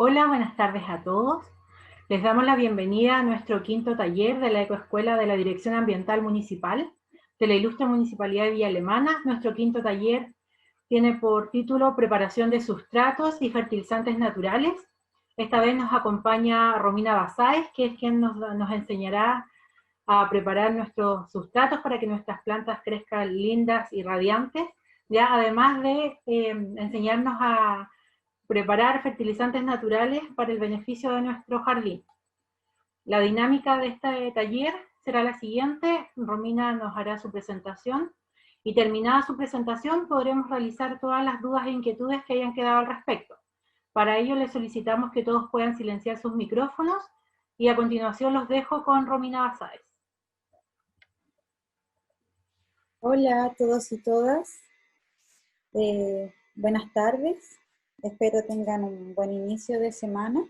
Hola, buenas tardes a todos. Les damos la bienvenida a nuestro quinto taller de la Ecoescuela de la Dirección Ambiental Municipal de la Ilustre Municipalidad de Villa Alemana. Nuestro quinto taller tiene por título Preparación de sustratos y fertilizantes naturales. Esta vez nos acompaña Romina Basáez, que es quien nos enseñará a preparar nuestros sustratos para que nuestras plantas crezcan lindas y radiantes, ya además de enseñarnos a preparar fertilizantes naturales para el beneficio de nuestro jardín. La dinámica de este taller será la siguiente. Romina nos hará su presentación y terminada su presentación podremos realizar todas las dudas e inquietudes que hayan quedado al respecto. Para ello les solicitamos que todos puedan silenciar sus micrófonos y a continuación los dejo con Romina Basáez. Hola a todos y todas, buenas tardes, espero tengan un buen inicio de semana.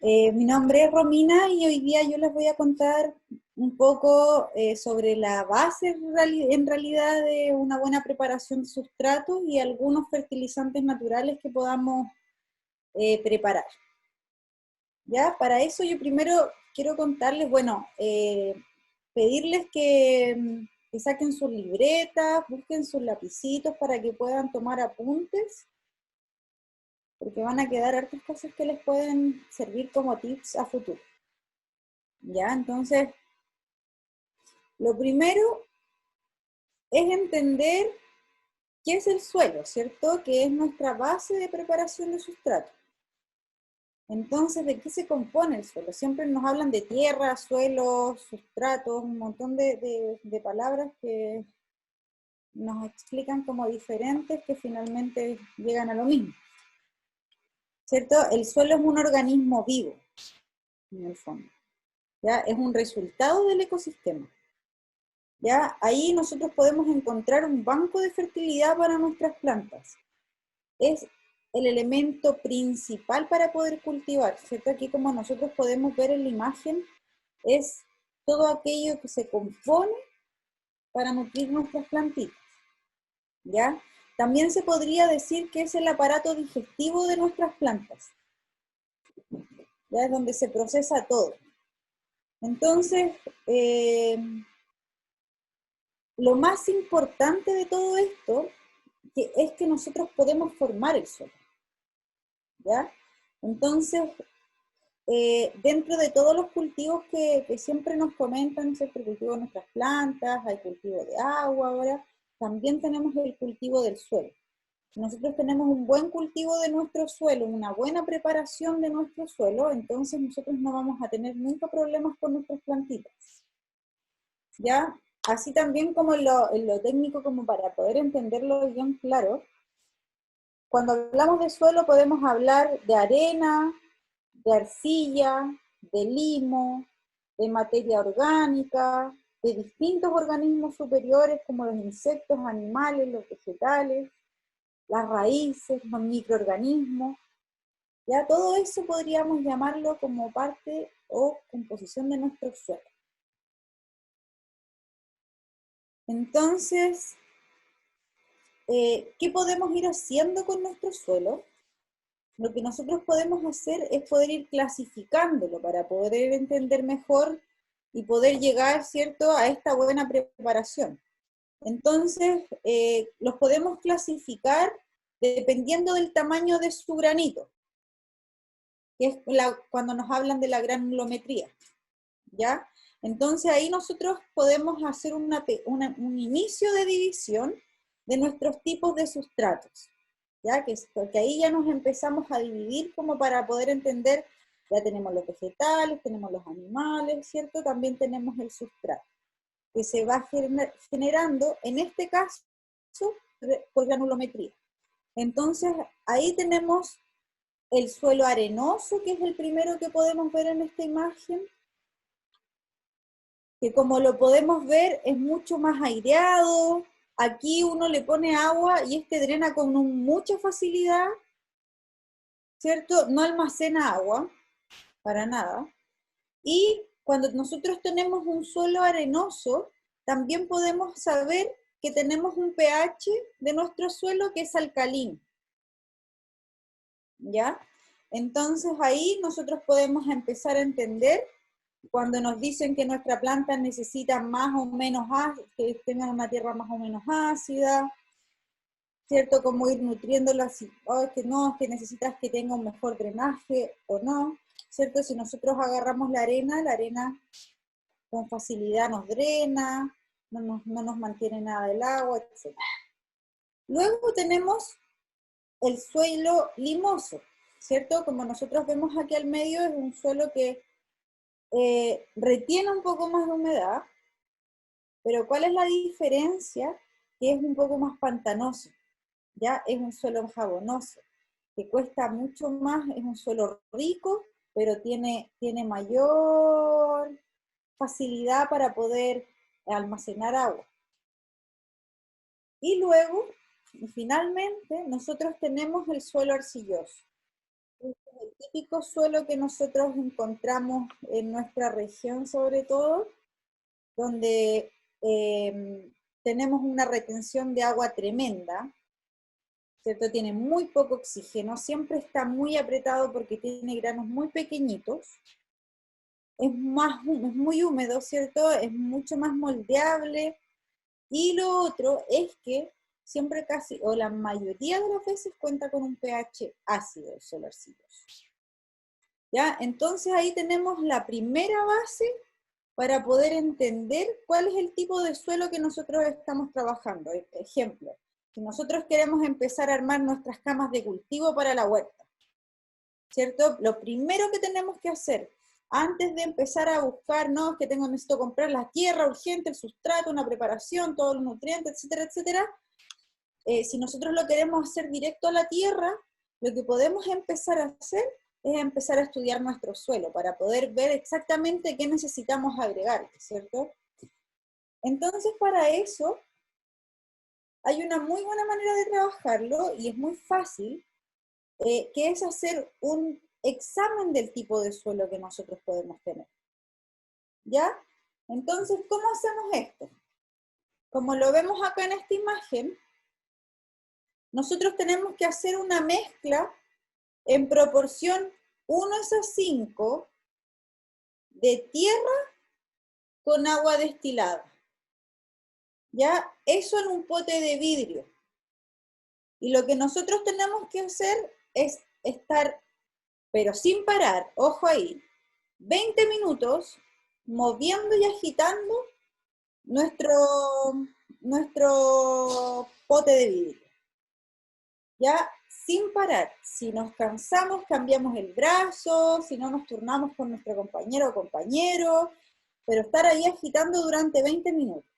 Mi nombre es Romina y hoy día yo les voy a contar un poco sobre la base en realidad de una buena preparación de sustratos y algunos fertilizantes naturales que podamos preparar. ¿Ya? Para eso yo primero quiero contarles, pedirles que saquen sus libretas, busquen sus lapicitos para que puedan tomar apuntes, porque van a quedar hartas cosas que les pueden servir como tips a futuro. ¿Ya? Entonces, lo primero es entender qué es el suelo, ¿cierto? Que es nuestra base de preparación de sustrato. Entonces, ¿de qué se compone el suelo? Siempre nos hablan de tierra, suelo, sustratos, un montón de palabras que nos explican como diferentes que finalmente llegan a lo mismo. ¿Cierto? El suelo es un organismo vivo, en el fondo. ¿Ya? Es un resultado del ecosistema. ¿Ya? Ahí nosotros podemos encontrar un banco de fertilidad para nuestras plantas. Es el elemento principal para poder cultivar, ¿cierto? Aquí como nosotros podemos ver en la imagen, es todo aquello que se compone para nutrir nuestras plantitas, ¿ya? También se podría decir que es el aparato digestivo de nuestras plantas, ¿ya? Es donde se procesa todo. Entonces, lo más importante de todo esto es que nosotros podemos formar el suelo, ¿ya? Entonces, dentro de todos los cultivos que siempre nos comentan, ¿cierto? El cultivo de nuestras plantas, hay cultivo de agua ahora, también tenemos el cultivo del suelo. Si nosotros tenemos un buen cultivo de nuestro suelo, una buena preparación de nuestro suelo, entonces nosotros no vamos a tener nunca problemas con nuestras plantitas. ¿Ya? Así también como en lo técnico, como para poder entenderlo bien claro, cuando hablamos de suelo podemos hablar de arena, de arcilla, de limo, de materia orgánica, de distintos organismos superiores como los insectos, animales, los vegetales, las raíces, los microorganismos. Ya todo eso podríamos llamarlo como parte o composición de nuestro suelo. Entonces, ¿qué podemos ir haciendo con nuestro suelo? Lo que nosotros podemos hacer es poder ir clasificándolo para poder entender mejor y poder llegar, ¿cierto?, a esta buena preparación. Entonces, los podemos clasificar dependiendo del tamaño de su granito, que es cuando nos hablan de la granulometría, ¿ya? Entonces ahí nosotros podemos hacer un inicio de división de nuestros tipos de sustratos. ¿Ya? Porque ahí ya nos empezamos a dividir como para poder entender, ya tenemos los vegetales, tenemos los animales, ¿cierto? También tenemos el sustrato, que se va generando, en este caso, por granulometría. Entonces, ahí tenemos el suelo arenoso, que es el primero que podemos ver en esta imagen, que como lo podemos ver es mucho más aireado. Aquí uno le pone agua y este drena con mucha facilidad, ¿cierto? No almacena agua, para nada. Y cuando nosotros tenemos un suelo arenoso, también podemos saber que tenemos un pH de nuestro suelo que es alcalino, ¿ya? Entonces ahí nosotros podemos empezar a entender cuando nos dicen que nuestra planta necesita más o menos, que tengan una tierra más o menos ácida, ¿cierto? Como ir nutriéndola, si, oh, que no, que necesitas que tenga un mejor drenaje o no, ¿cierto? Si nosotros agarramos la arena con facilidad nos drena, no nos mantiene nada del agua, etc. Luego tenemos el suelo limoso, ¿cierto? Como nosotros vemos aquí al medio, es un suelo que retiene un poco más de humedad, pero ¿cuál es la diferencia? Que es un poco más pantanoso, ya es un suelo jabonoso, que cuesta mucho más, es un suelo rico, pero tiene mayor facilidad para poder almacenar agua. Y luego, finalmente, nosotros tenemos el suelo arcilloso. Este es el típico suelo que nosotros encontramos en nuestra región, sobre todo, donde tenemos una retención de agua tremenda, ¿cierto? Tiene muy poco oxígeno, siempre está muy apretado porque tiene granos muy pequeñitos, es muy húmedo, ¿cierto? Es mucho más moldeable, y lo otro es que siempre casi, o la mayoría de las veces, cuenta con un pH ácido el suelo arcilloso. ¿Ya? Entonces ahí tenemos la primera base para poder entender cuál es el tipo de suelo que nosotros estamos trabajando. Ejemplo, si nosotros queremos empezar a armar nuestras camas de cultivo para la huerta, ¿cierto? Lo primero que tenemos que hacer, antes de empezar a buscar, no, es que necesito comprar la tierra urgente, el sustrato, una preparación, todos los nutrientes, etcétera, etcétera, si nosotros lo queremos hacer directo a la tierra, lo que podemos empezar a hacer es empezar a estudiar nuestro suelo para poder ver exactamente qué necesitamos agregar, ¿cierto? Entonces, para eso, hay una muy buena manera de trabajarlo y es muy fácil, que es hacer un examen del tipo de suelo que nosotros podemos tener. ¿Ya? Entonces, ¿cómo hacemos esto? Como lo vemos acá en esta imagen, nosotros tenemos que hacer una mezcla en proporción 1:5 de tierra con agua destilada. ¿Ya? Eso en un pote de vidrio. Y lo que nosotros tenemos que hacer es estar, pero sin parar, ojo ahí, 20 minutos moviendo y agitando nuestro pote de vidrio. ¿Ya? Sin parar. Si nos cansamos, cambiamos el brazo, si no nos turnamos con nuestro compañero o compañero, pero estar ahí agitando durante 20 minutos.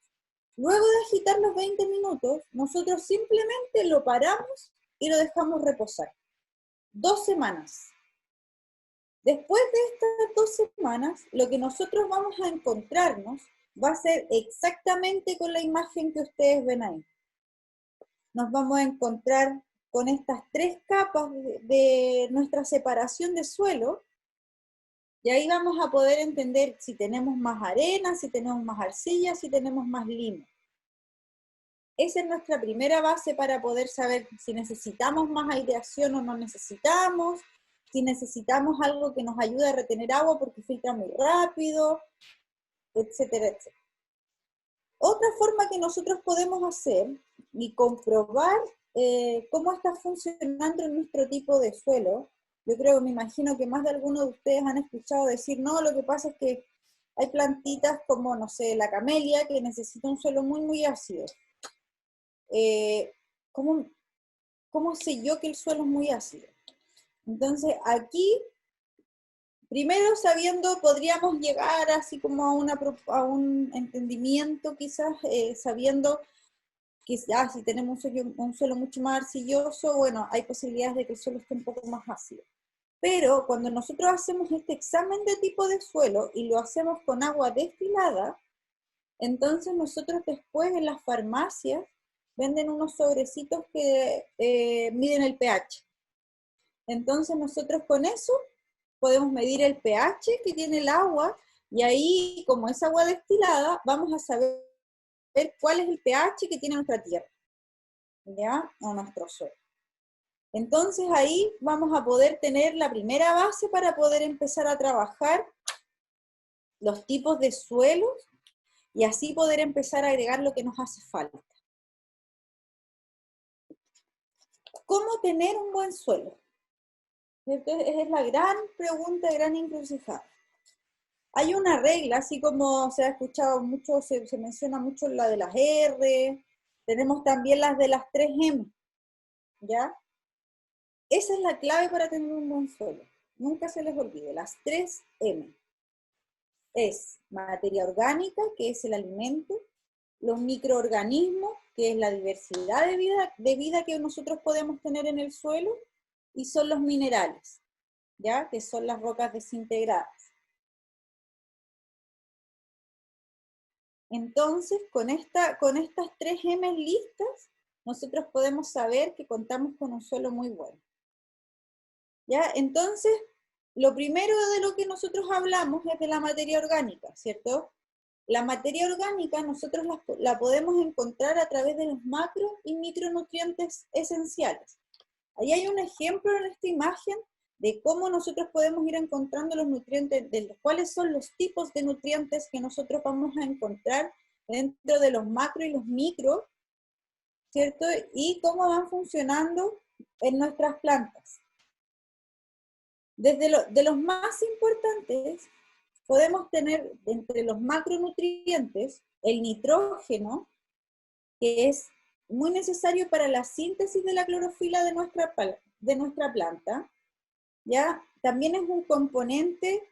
Luego de agitar los 20 minutos, nosotros simplemente lo paramos y lo dejamos reposar. 2 semanas. Después de estas 2 semanas, lo que nosotros vamos a encontrarnos va a ser exactamente con la imagen que ustedes ven ahí. Nos vamos a encontrar con estas 3 capas de nuestra separación de suelo, y ahí vamos a poder entender si tenemos más arena, si tenemos más arcilla, si tenemos más limo. Esa es nuestra primera base para poder saber si necesitamos más aireación o no necesitamos, si necesitamos algo que nos ayude a retener agua porque filtra muy rápido, etcétera, etcétera. Otra forma que nosotros podemos hacer y comprobar cómo está funcionando en nuestro tipo de suelo, yo creo, me imagino que más de algunos de ustedes han escuchado decir, no, lo que pasa es que hay plantitas como, no sé, la camelia, que necesita un suelo muy, muy ácido. ¿Cómo sé yo que el suelo es muy ácido? Entonces, aquí, primero sabiendo, podríamos llegar así como a un entendimiento quizás, sabiendo que si tenemos un suelo mucho más arcilloso, bueno, hay posibilidades de que el suelo esté un poco más ácido. Pero cuando nosotros hacemos este examen de tipo de suelo y lo hacemos con agua destilada, entonces nosotros después en las farmacias venden unos sobrecitos que miden el pH. Entonces nosotros con eso podemos medir el pH que tiene el agua, y ahí, como es agua destilada, vamos a saber cuál es el pH que tiene nuestra tierra, ¿ya? O nuestro suelo. Entonces ahí vamos a poder tener la primera base para poder empezar a trabajar los tipos de suelos y así poder empezar a agregar lo que nos hace falta. ¿Cómo tener un buen suelo? Entonces, esa es la gran pregunta, gran encrucijada. Hay una regla, así como se ha escuchado mucho, se menciona mucho la de las R, tenemos también las de las 3M, ¿ya? Esa es la clave para tener un buen suelo. Nunca se les olvide, las 3M. Es materia orgánica, que es el alimento, los microorganismos, que es la diversidad de vida que nosotros podemos tener en el suelo, y son los minerales, ¿ya? Que son las rocas desintegradas. Entonces, con estas 3M listas, nosotros podemos saber que contamos con un suelo muy bueno. ¿Ya? Entonces, lo primero de lo que nosotros hablamos es de la materia orgánica, ¿cierto? La materia orgánica nosotros la podemos encontrar a través de los macro y micronutrientes esenciales. Ahí hay un ejemplo en esta imagen de cómo nosotros podemos ir encontrando los nutrientes, de cuáles son los tipos de nutrientes que nosotros vamos a encontrar dentro de los macro y los micro, ¿cierto? Y cómo van funcionando en nuestras plantas. De los más importantes, podemos tener entre los macronutrientes el nitrógeno, que es muy necesario para la síntesis de la clorofila de nuestra planta, ¿ya? También es un componente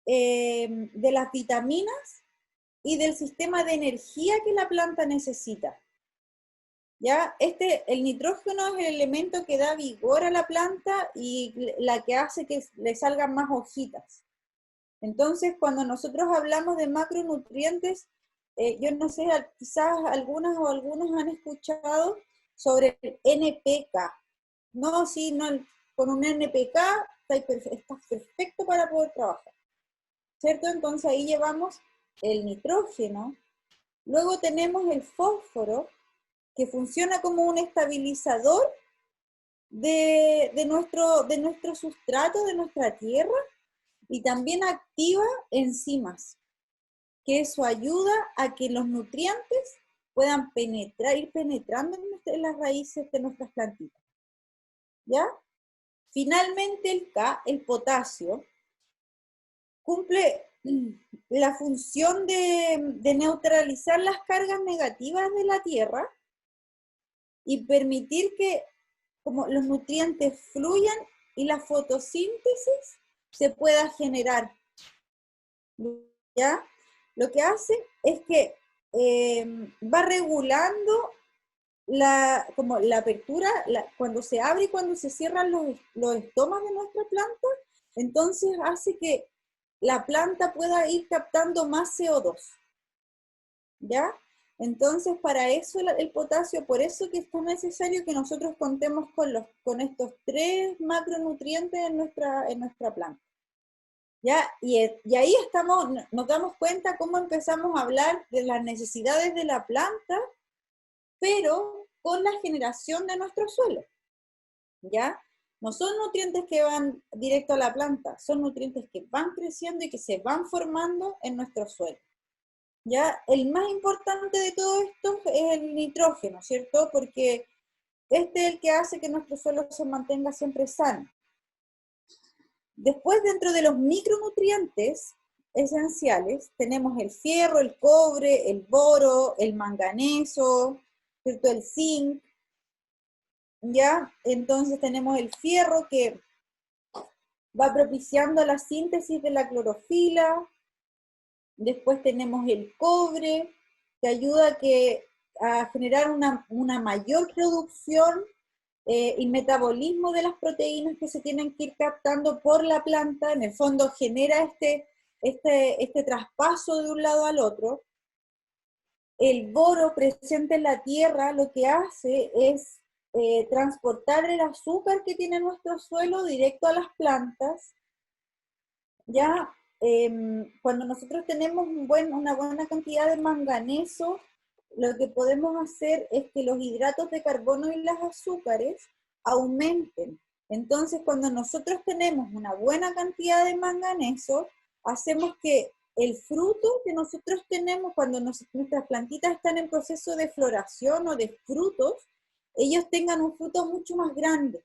de las vitaminas y del sistema de energía que la planta necesita. ¿Ya? El nitrógeno es el elemento que da vigor a la planta y la que hace que le salgan más hojitas. Entonces, cuando nosotros hablamos de macronutrientes, yo no sé, quizás algunas o algunos han escuchado sobre el NPK. No, sí, no, con un NPK estás perfecto para poder trabajar, ¿cierto? Entonces ahí llevamos el nitrógeno, luego tenemos el fósforo, que funciona como un estabilizador de nuestro sustrato, de nuestra tierra, y también activa enzimas, que eso ayuda a que los nutrientes puedan ir penetrando en las raíces de nuestras plantitas. ¿Ya? Finalmente el K, el potasio, cumple la función de neutralizar las cargas negativas de la tierra y permitir que como los nutrientes fluyan y la fotosíntesis se pueda generar. ¿Ya? Lo que hace es que va regulando como la apertura, cuando se abre y cuando se cierran los estomas de nuestra planta, entonces hace que la planta pueda ir captando más CO2. ¿Ya? Entonces, para eso el potasio, por eso que es tan necesario que nosotros contemos con estos 3 macronutrientes en nuestra planta. ¿Ya? Y ahí nos damos cuenta cómo empezamos a hablar de las necesidades de la planta, pero con la generación de nuestro suelo. ¿Ya? No son nutrientes que van directo a la planta, son nutrientes que van creciendo y que se van formando en nuestro suelo. ¿Ya? El más importante de todo esto es el nitrógeno, ¿cierto? Porque este es el que hace que nuestro suelo se mantenga siempre sano. Después, dentro de los micronutrientes esenciales, tenemos el fierro, el cobre, el boro, el manganeso, ¿cierto? El zinc, ¿ya? Entonces tenemos el fierro que va propiciando la síntesis de la clorofila. Después tenemos el cobre, que ayuda a generar una mayor producción y metabolismo de las proteínas que se tienen que ir captando por la planta. En el fondo genera este traspaso de un lado al otro. El boro presente en la tierra lo que hace es transportar el azúcar que tiene nuestro suelo directo a las plantas. Ya cuando nosotros tenemos una buena cantidad de manganeso, lo que podemos hacer es que los hidratos de carbono y los azúcares aumenten. Entonces, cuando nosotros tenemos una buena cantidad de manganeso, hacemos que el fruto que nosotros tenemos cuando nuestras plantitas están en proceso de floración o de frutos, ellos tengan un fruto mucho más grande,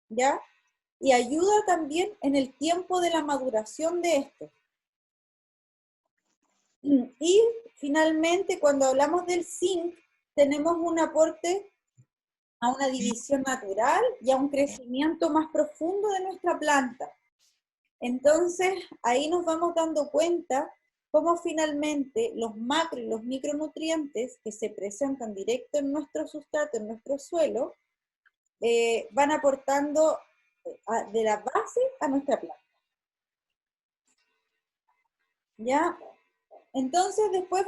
¿ya? Y ayuda también en el tiempo de la maduración de esto. Y finalmente, cuando hablamos del zinc, tenemos un aporte a una división natural y a un crecimiento más profundo de nuestra planta. Entonces, ahí nos vamos dando cuenta cómo finalmente los macro y los micronutrientes que se presentan directo en nuestro sustrato, en nuestro suelo, van aportando de la base a nuestra planta. ¿Ya? Entonces, después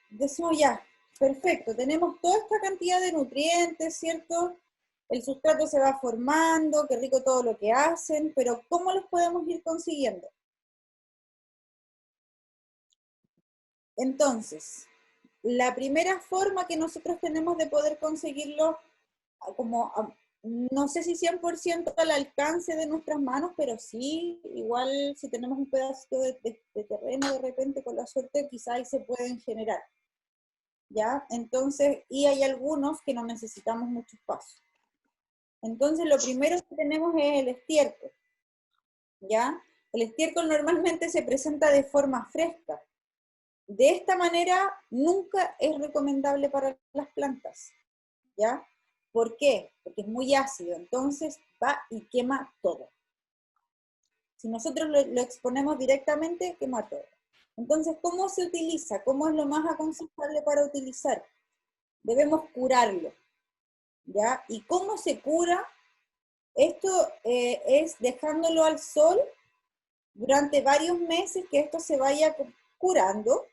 decimos ya, perfecto, tenemos toda esta cantidad de nutrientes, ¿cierto? El sustrato se va formando, qué rico todo lo que hacen, pero ¿cómo los podemos ir consiguiendo? Entonces, la primera forma que nosotros tenemos de poder conseguirlo, como, no sé si 100% al alcance de nuestras manos, pero sí, igual si tenemos un pedacito de terreno de repente, con la suerte, quizá ahí se pueden generar. ¿Ya? Entonces, y hay algunos que no necesitamos mucho espacio. Entonces, lo primero que tenemos es el estiércol, ¿ya? El estiércol normalmente se presenta de forma fresca. De esta manera, nunca es recomendable para las plantas, ¿ya? ¿Por qué? Porque es muy ácido, entonces va y quema todo. Si nosotros lo exponemos directamente, quema todo. Entonces, ¿cómo se utiliza? ¿Cómo es lo más aconsejable para utilizar? Debemos curarlo, ¿ya? ¿Y cómo se cura? Esto es dejándolo al sol durante varios meses, que esto se vaya curando,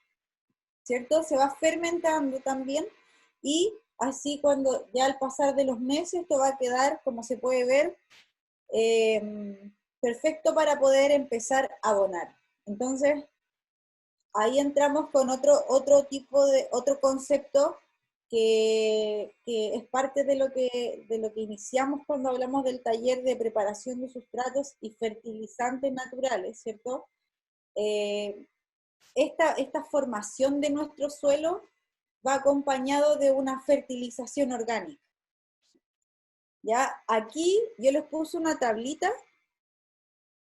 ¿cierto? Se va fermentando también, y así cuando ya al pasar de los meses esto va a quedar, como se puede ver, perfecto para poder empezar a abonar. Entonces, ahí entramos con otro concepto que es parte de lo que iniciamos cuando hablamos del taller de preparación de sustratos y fertilizantes naturales, ¿cierto? Esta formación de nuestro suelo va acompañado de una fertilización orgánica. ¿Ya? Aquí yo les puse una tablita,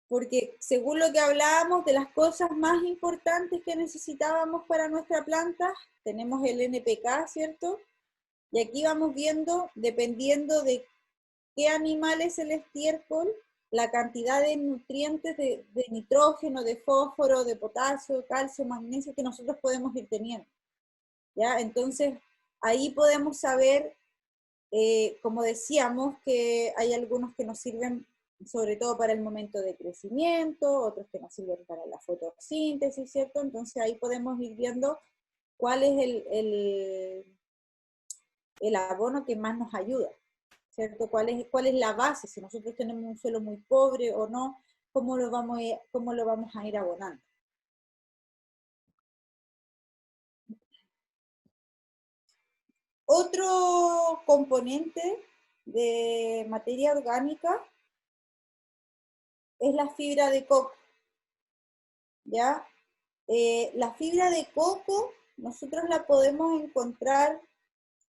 porque según lo que hablábamos de las cosas más importantes que necesitábamos para nuestra planta, tenemos el NPK, ¿cierto? Y aquí vamos viendo, dependiendo de qué animal es el estiércol, la cantidad de nutrientes de nitrógeno, de fósforo, de potasio, calcio, magnesio que nosotros podemos ir teniendo. ¿Ya? Entonces, ahí podemos saber, como decíamos, que hay algunos que nos sirven sobre todo para el momento de crecimiento, otros que nos sirven para la fotosíntesis, ¿cierto? Entonces ahí podemos ir viendo cuál es el abono que más nos ayuda, ¿cierto? ¿Cuál es la base? Si nosotros tenemos un suelo muy pobre o no, ¿cómo lo vamos a ir abonando? Otro componente de materia orgánica es la fibra de coco, ¿ya? La fibra de coco nosotros la podemos encontrar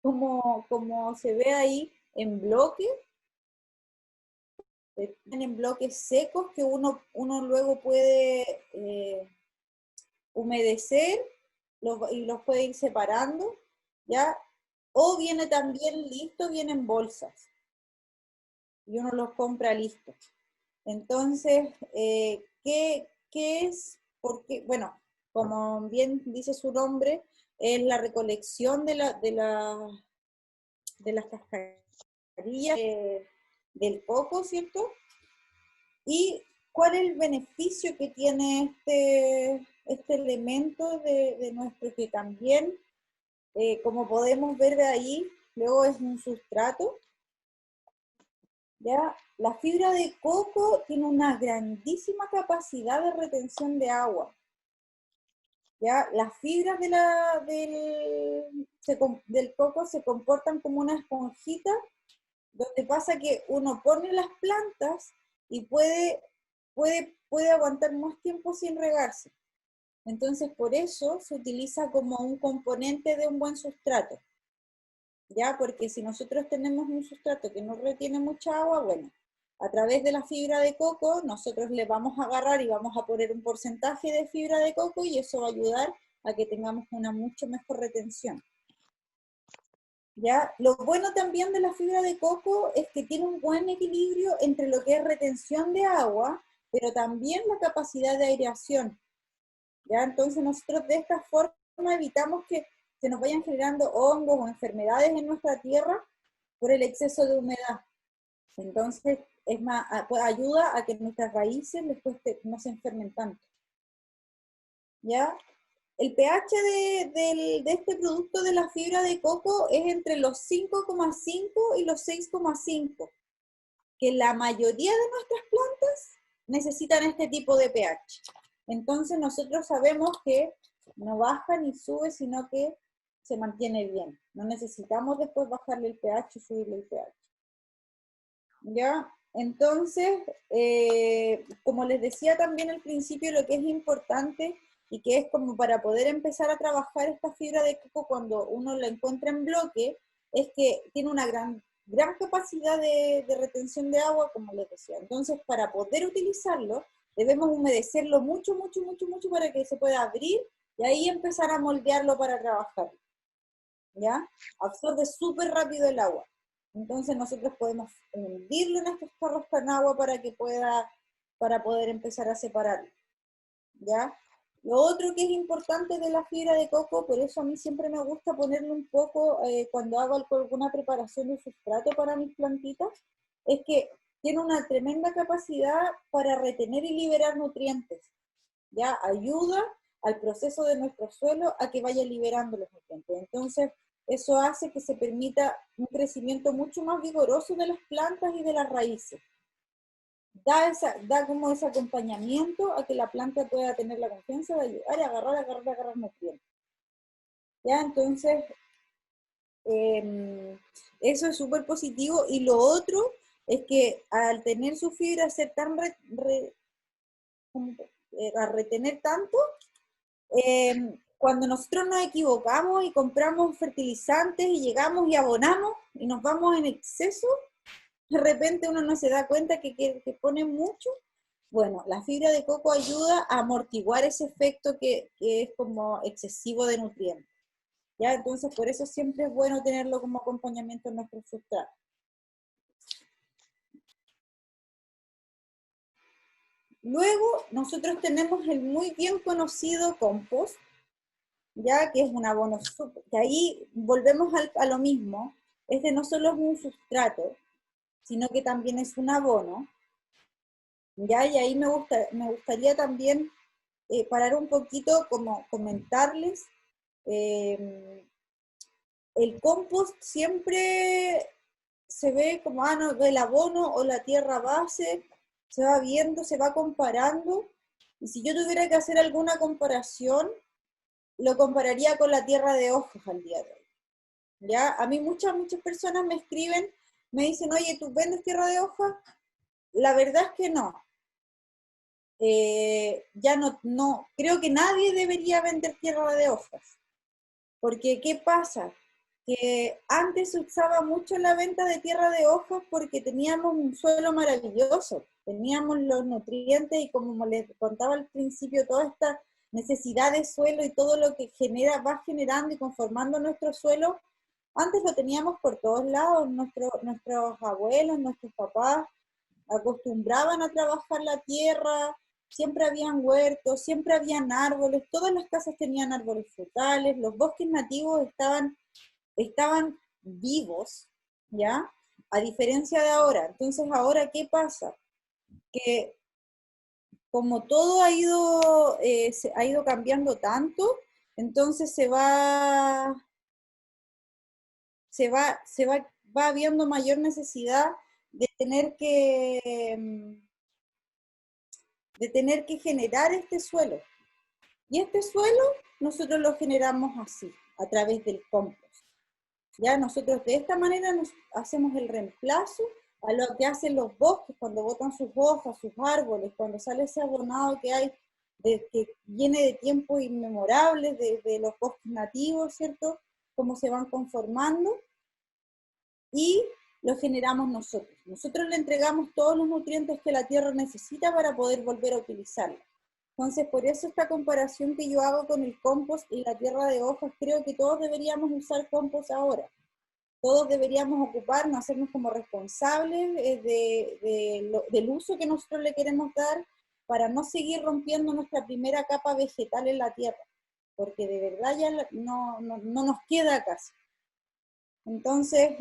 como se ve ahí en bloques, en bloques secos que uno luego puede humedecer y los puede ir separando, ¿ya? O viene también listo, viene en bolsas y uno los compra listos. Entonces, ¿qué es? Porque, bueno, como bien dice su nombre, es la recolección de las cascarillas del coco, ¿cierto? ¿Y cuál es el beneficio que tiene este elemento de nuestro, que también, como podemos ver de ahí, luego es un sustrato? ¿Ya? La fibra de coco tiene una grandísima capacidad de retención de agua. ¿Ya? Las fibras del coco se comportan como una esponjita donde pasa que uno pone las plantas y puede aguantar más tiempo sin regarse. Entonces, por eso se utiliza como un componente de un buen sustrato. ¿Ya? Porque si nosotros tenemos un sustrato que no retiene mucha agua, bueno, a través de la fibra de coco, nosotros le vamos a agarrar y vamos a poner un porcentaje de fibra de coco y eso va a ayudar a que tengamos una mucho mejor retención. ¿Ya? Lo bueno también de la fibra de coco es que tiene un buen equilibrio entre lo que es retención de agua, pero también la capacidad de aireación. ¿Ya? Entonces nosotros de esta forma evitamos que se nos vayan generando hongos o enfermedades en nuestra tierra por el exceso de humedad. Entonces es más, ayuda a que nuestras raíces no se enfermen tanto. ¿Ya? El pH de este producto de la fibra de coco es entre los 5,5 y los 6,5, que la mayoría de nuestras plantas necesitan este tipo de pH. Entonces nosotros sabemos que no baja ni sube, sino que se mantiene bien. No necesitamos después bajarle el pH y subirle el pH. ¿Ya? Entonces, como les decía también al principio, lo que es importante y que es como para poder empezar a trabajar esta fibra de coco cuando uno la encuentra en bloque, es que tiene una gran capacidad de retención de agua, como les decía. Entonces, para poder utilizarlo, debemos humedecerlo mucho, mucho, mucho, mucho para que se pueda abrir y ahí empezar a moldearlo para trabajar. ¿Ya? Absorbe súper rápido el agua. Entonces nosotros podemos hundirlo en estos tarros con agua para poder empezar a separarlo. ¿Ya? Lo otro que es importante de la fibra de coco, por eso a mí siempre me gusta ponerle un poco cuando hago alguna preparación de sustrato para mis plantitas, es que tiene una tremenda capacidad para retener y liberar nutrientes. ¿Ya? Ayuda al proceso de nuestro suelo a que vaya liberando los nutrientes. Entonces, eso hace que se permita un crecimiento mucho más vigoroso de las plantas y de las raíces. Da como ese acompañamiento a que la planta pueda tener la confianza de ayudar a agarrar nutrientes. ¿Ya? Entonces, eso es súper positivo. Y lo otro es que al tener su fibra ser tan a retener tanto, cuando nosotros nos equivocamos y compramos fertilizantes y llegamos y abonamos y nos vamos en exceso, de repente uno no se da cuenta que pone mucho. Bueno, la fibra de coco ayuda a amortiguar ese efecto que es como excesivo de nutrientes. ¿Ya? Entonces, por eso siempre es bueno tenerlo como acompañamiento en nuestro sustrato. Luego, nosotros tenemos el muy bien conocido compost, ya que es un abono que ahí volvemos a lo mismo. Este no solo es un sustrato, sino que también es un abono, ya, y ahí me gustaría también parar un poquito, como comentarles, el compost siempre se ve como, no, el abono o la tierra base, se va viendo, se va comparando, y si yo tuviera que hacer alguna comparación, lo compararía con la tierra de hojas al día de hoy. ¿Ya? A mí muchas personas me escriben, me dicen, oye, ¿tú vendes tierra de hojas? La verdad es que no. Ya no, creo que nadie debería vender tierra de hojas. Porque, ¿qué pasa? Que antes se usaba mucho la venta de tierra de hojas porque teníamos un suelo maravilloso, teníamos los nutrientes y como les contaba al principio, toda esta necesidad de suelo y todo lo que va generando y conformando nuestro suelo, antes lo teníamos por todos lados, nuestros abuelos, nuestros papás acostumbraban a trabajar la tierra, siempre habían huertos, siempre habían árboles, todas las casas tenían árboles frutales, los bosques nativos estaban vivos, ¿ya? A diferencia de ahora. Entonces, ¿ahora qué pasa? Que como todo se ha ido cambiando tanto, entonces va habiendo mayor necesidad de tener que generar este suelo. Y este suelo nosotros lo generamos así, a través del compost. Ya nosotros de esta manera nos hacemos el reemplazo a lo que hacen los bosques cuando botan sus hojas, sus árboles, cuando sale ese abonado que hay, que viene de tiempos inmemorables, de los bosques nativos, ¿cierto? Cómo se van conformando, y lo generamos nosotros. Nosotros le entregamos todos los nutrientes que la tierra necesita para poder volver a utilizarla. Entonces, por eso esta comparación que yo hago con el compost y la tierra de hojas, creo que todos deberíamos usar compost ahora. Todos deberíamos ocuparnos, hacernos como responsables del uso que nosotros le queremos dar para no seguir rompiendo nuestra primera capa vegetal en la tierra, porque de verdad ya no nos queda casi. Entonces,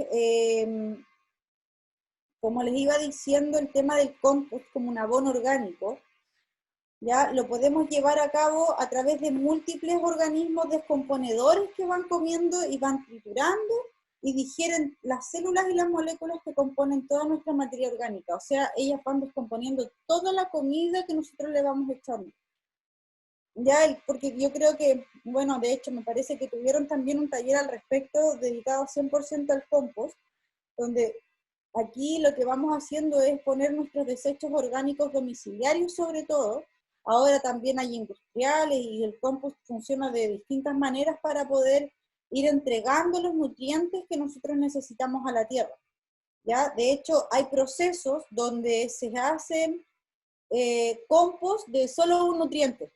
como les iba diciendo, el tema del compost como un abono orgánico, ya lo podemos llevar a cabo a través de múltiples organismos descomponedores que van comiendo y van triturando y digieren las células y las moléculas que componen toda nuestra materia orgánica. O sea, ellas van descomponiendo toda la comida que nosotros le vamos echando. Ya, porque yo creo que, bueno, de hecho me parece que tuvieron también un taller al respecto dedicado 100% al compost, donde aquí lo que vamos haciendo es poner nuestros desechos orgánicos domiciliarios sobre todo. Ahora también hay industriales y el compost funciona de distintas maneras para poder ir entregando los nutrientes que nosotros necesitamos a la tierra. ¿Ya? De hecho, hay procesos donde se hacen compost de solo un nutriente.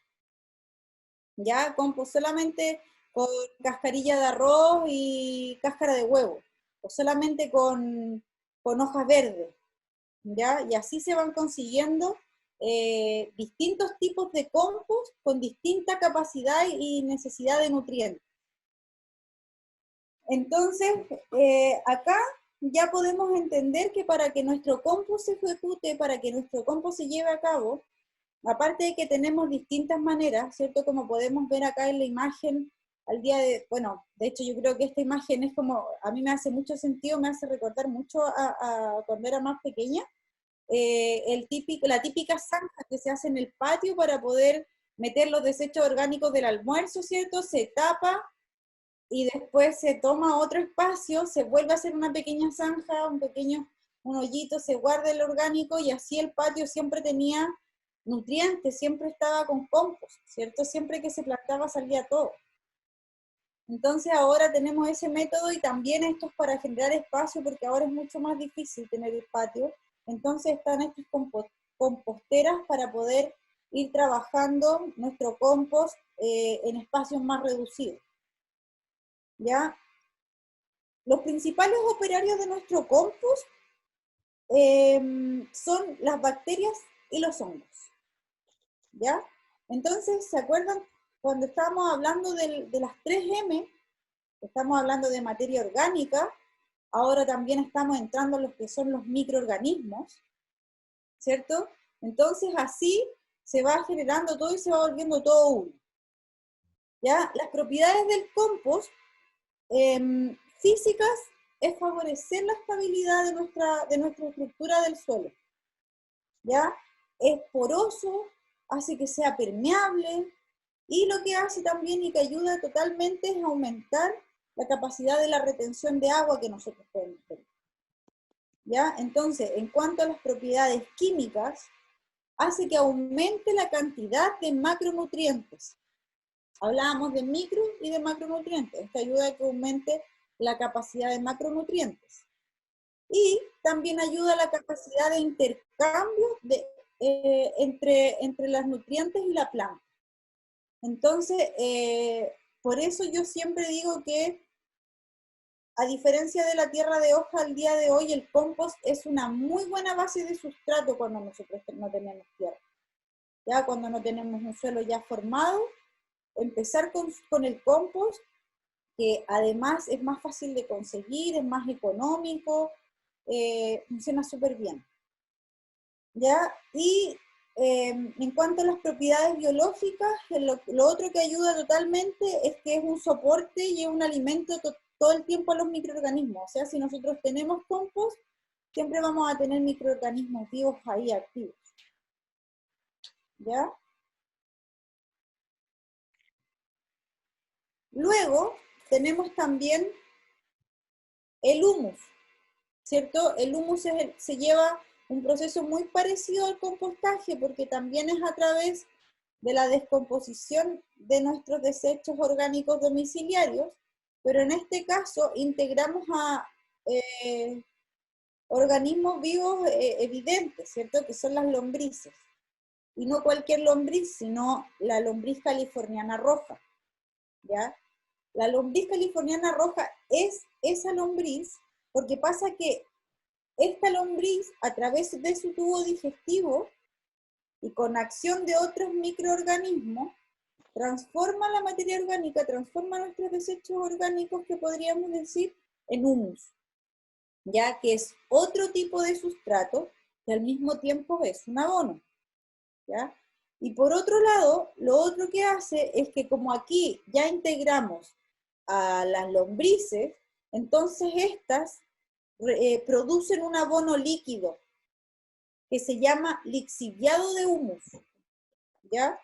¿Ya? Compost solamente con cascarilla de arroz y cáscara de huevo, o solamente con hojas verdes, ¿ya? Y así se van consiguiendo distintos tipos de compost con distinta capacidad y necesidad de nutrientes. Entonces, acá ya podemos entender que para que nuestro compost se ejecute, para que nuestro compost se lleve a cabo, aparte de que tenemos distintas maneras, ¿cierto? Como podemos ver acá en la imagen, al día de, bueno, de hecho yo creo que esta imagen es como, a mí me hace mucho sentido, me hace recordar mucho a cuando era más pequeña, la típica zanja que se hace en el patio para poder meter los desechos orgánicos del almuerzo, ¿cierto? Se tapa y después se toma otro espacio, se vuelve a hacer una pequeña zanja, un hoyito, se guarda el orgánico y así el patio siempre tenía nutrientes, siempre estaba con compost, ¿cierto? Siempre que se plantaba salía todo. Entonces ahora tenemos ese método y también esto es para generar espacio porque ahora es mucho más difícil tener el patio. Entonces están estas composteras para poder ir trabajando nuestro compost en espacios más reducidos. ¿Ya? Los principales operarios de nuestro compost son las bacterias y los hongos. ¿Ya? Entonces, ¿se acuerdan cuando estábamos hablando de las 3M? Estamos hablando de materia orgánica, ahora también estamos entrando en los que son los microorganismos, ¿cierto? Entonces, así se va generando todo y se va volviendo todo uno. ¿Ya? Las propiedades del compost físicas es favorecer la estabilidad de nuestra estructura del suelo. ¿Ya? Es poroso, hace que sea permeable, y lo que hace también y que ayuda totalmente es aumentar la capacidad de la retención de agua que nosotros podemos tener. ¿Ya? Entonces, en cuanto a las propiedades químicas, hace que aumente la cantidad de macronutrientes. Hablábamos de micro y de macronutrientes. Esto ayuda a que aumente la capacidad de macronutrientes. Y también ayuda a la capacidad de intercambio entre las nutrientes y la planta. Entonces, por eso yo siempre digo que, a diferencia de la tierra de hoja al día de hoy, el compost es una muy buena base de sustrato cuando nosotros no tenemos tierra. Ya cuando no tenemos un suelo ya formado, empezar con el compost, que además es más fácil de conseguir, es más económico, funciona súper bien. ¿Ya? Y en cuanto a las propiedades biológicas, lo otro que ayuda totalmente es que es un soporte y es un alimento todo el tiempo a los microorganismos. O sea, si nosotros tenemos compost, siempre vamos a tener microorganismos vivos ahí activos. ¿Ya? Luego, tenemos también el humus, ¿cierto? El humus se lleva un proceso muy parecido al compostaje porque también es a través de la descomposición de nuestros desechos orgánicos domiciliarios, pero en este caso integramos a organismos vivos evidentes, ¿cierto? Que son las lombrices. Y no cualquier lombriz, sino la lombriz californiana roja, ¿ya? La lombriz californiana roja es esa lombriz porque pasa que esta lombriz, a través de su tubo digestivo y con acción de otros microorganismos, transforma la materia orgánica, transforma nuestros desechos orgánicos que podríamos decir en humus, ya que es otro tipo de sustrato que al mismo tiempo es un abono, ¿ya? Y por otro lado, lo otro que hace es que como aquí ya integramos a las lombrices, entonces estas producen un abono líquido que se llama lixiviado de humus, ¿ya?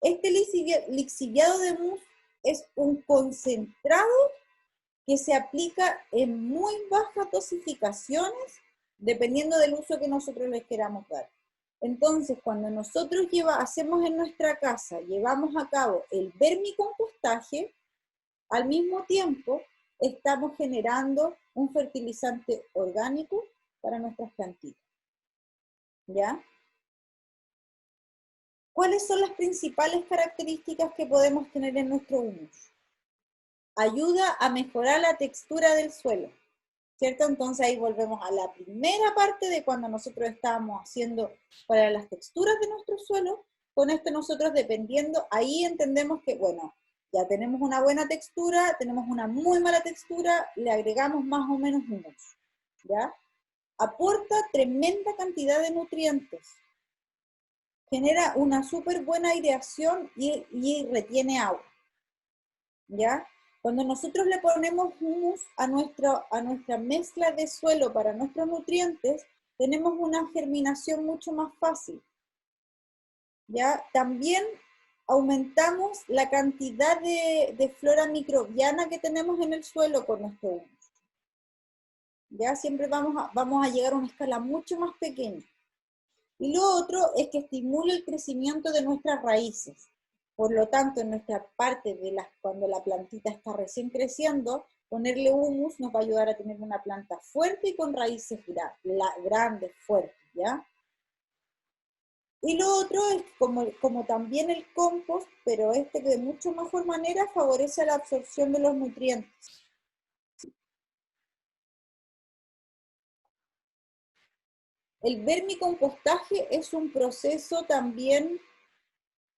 Este lixiviado de humus es un concentrado que se aplica en muy bajas dosificaciones, dependiendo del uso que nosotros les queramos dar. Entonces, cuando nosotros hacemos en nuestra casa, llevamos a cabo el vermicompostaje, al mismo tiempo estamos generando un fertilizante orgánico para nuestras plantitas. ¿Ya? ¿Cuáles son las principales características que podemos tener en nuestro humus? Ayuda a mejorar la textura del suelo, ¿cierto? Entonces ahí volvemos a la primera parte de cuando nosotros estábamos haciendo para las texturas de nuestro suelo. Con esto nosotros dependiendo, ahí entendemos que, bueno, ya tenemos una buena textura, tenemos una muy mala textura, le agregamos más o menos humus, ¿ya? Aporta tremenda cantidad de nutrientes, genera una súper buena aireación y retiene agua, ¿ya? Cuando nosotros le ponemos humus a nuestra mezcla de suelo para nuestros nutrientes, tenemos una germinación mucho más fácil, ¿ya? También aumentamos la cantidad de flora microbiana que tenemos en el suelo con nuestro humus, ¿ya? Siempre vamos a llegar a una escala mucho más pequeña. Y lo otro es que estimula el crecimiento de nuestras raíces. Por lo tanto, en nuestra parte cuando la plantita está recién creciendo, ponerle humus nos va a ayudar a tener una planta fuerte y con raíces grandes, fuertes, ¿ya? Y lo otro es como también el compost, pero de mucho mejor manera favorece la absorción de los nutrientes. El vermicompostaje es un proceso también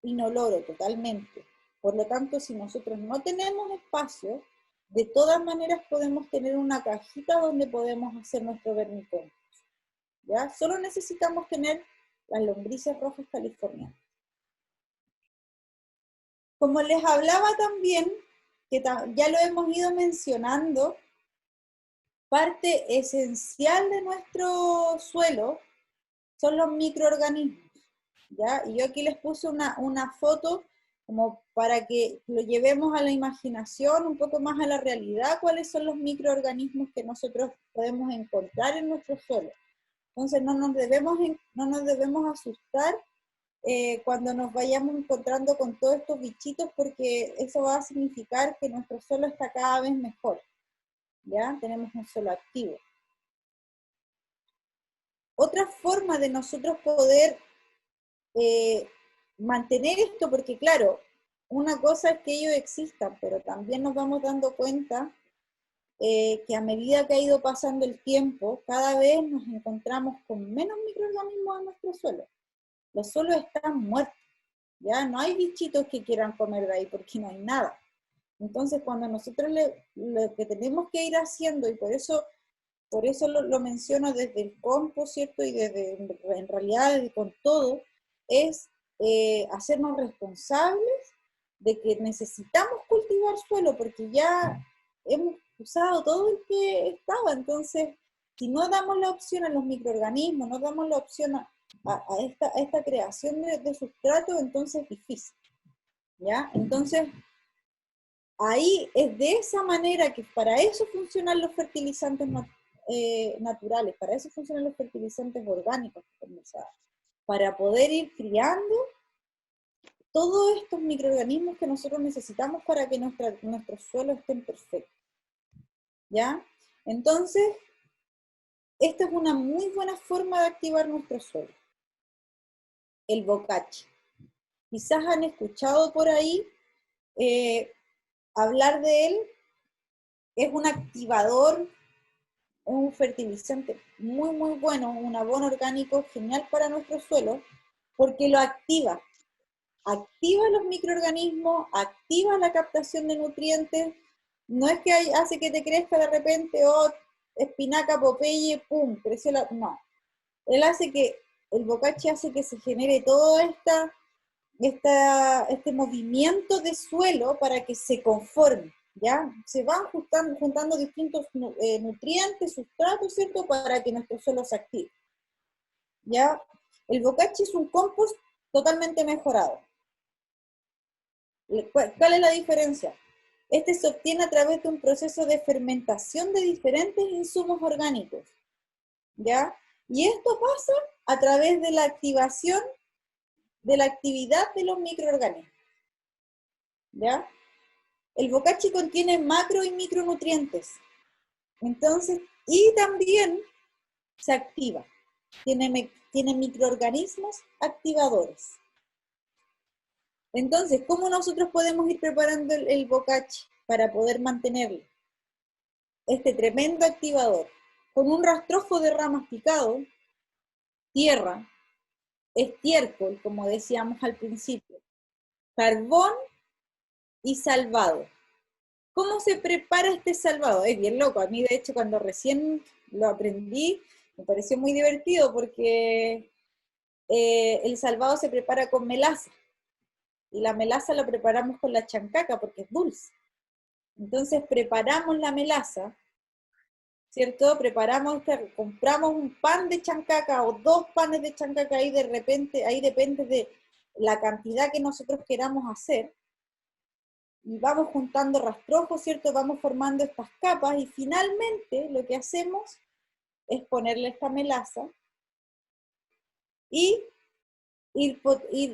inoloro totalmente. Por lo tanto, si nosotros no tenemos espacio, de todas maneras podemos tener una cajita donde podemos hacer nuestro vermicompost, ¿ya? Solo necesitamos tener las lombrices rojas californianas. Como les hablaba también, que ya lo hemos ido mencionando, parte esencial de nuestro suelo son los microorganismos, ¿ya? Y yo aquí les puse una foto como para que lo llevemos a la imaginación, un poco más a la realidad, cuáles son los microorganismos que nosotros podemos encontrar en nuestro suelo. Entonces no nos debemos asustar cuando nos vayamos encontrando con todos estos bichitos, porque eso va a significar que nuestro suelo está cada vez mejor, ¿ya? Tenemos un suelo activo. Otra forma de nosotros poder mantener esto, porque claro, una cosa es que ellos existan, pero también nos vamos dando cuenta que a medida que ha ido pasando el tiempo, cada vez nos encontramos con menos microorganismos en nuestro suelo. Los suelos están muertos, ya no hay bichitos que quieran comer de ahí porque no hay nada. Entonces, cuando nosotros lo que tenemos que ir haciendo, y por eso lo menciono desde el compost, ¿cierto? Y en realidad con todo, es hacernos responsables de que necesitamos cultivar suelo porque ya hemos usado todo el que estaba. Entonces, si no damos la opción a los microorganismos, no damos la opción a esta creación de sustrato, entonces es difícil, ¿ya? Entonces, ahí es de esa manera que para eso funcionan los fertilizantes naturales, para eso funcionan los fertilizantes orgánicos, para poder ir criando todos estos microorganismos que nosotros necesitamos para que nuestros suelos estén perfectos. ¿Ya? Entonces, esta es una muy buena forma de activar nuestro suelo. El bocachi. Quizás han escuchado por ahí hablar de él. Es un activador, un fertilizante muy, muy bueno, un abono orgánico genial para nuestro suelo, porque lo activa. Activa los microorganismos, activa la captación de nutrientes. No es que hace que te crezca de repente, espinaca, popeye, pum, creció la... No. Él hace que, el bocachi hace que se genere todo este movimiento de suelo para que se conforme, ¿ya? Se van juntando distintos nutrientes, sustratos, ¿cierto? Para que nuestro suelo se active, ¿ya? El bocachi es un compost totalmente mejorado. ¿Cuál es la diferencia? Este se obtiene a través de un proceso de fermentación de diferentes insumos orgánicos, ¿ya? Y esto pasa a través de la activación de la actividad de los microorganismos, ¿ya? El bocachi contiene macro y micronutrientes, entonces, y también se activa, tiene microorganismos activadores. Entonces, ¿cómo nosotros podemos ir preparando el bocachi para poder mantenerlo? Este tremendo activador, con un rastrojo de ramas picado, tierra, estiércol, como decíamos al principio, carbón y salvado. ¿Cómo se prepara este salvado? Es bien loco, a mí de hecho cuando recién lo aprendí, me pareció muy divertido porque el salvado se prepara con melaza, y la melaza la preparamos con la chancaca porque es dulce. Entonces preparamos la melaza, ¿cierto? Compramos un pan de chancaca o 2 panes de chancaca, ahí de repente, ahí depende de la cantidad que nosotros queramos hacer, y vamos juntando rastrojos, ¿cierto? Vamos formando estas capas, y finalmente lo que hacemos es ponerle esta melaza, y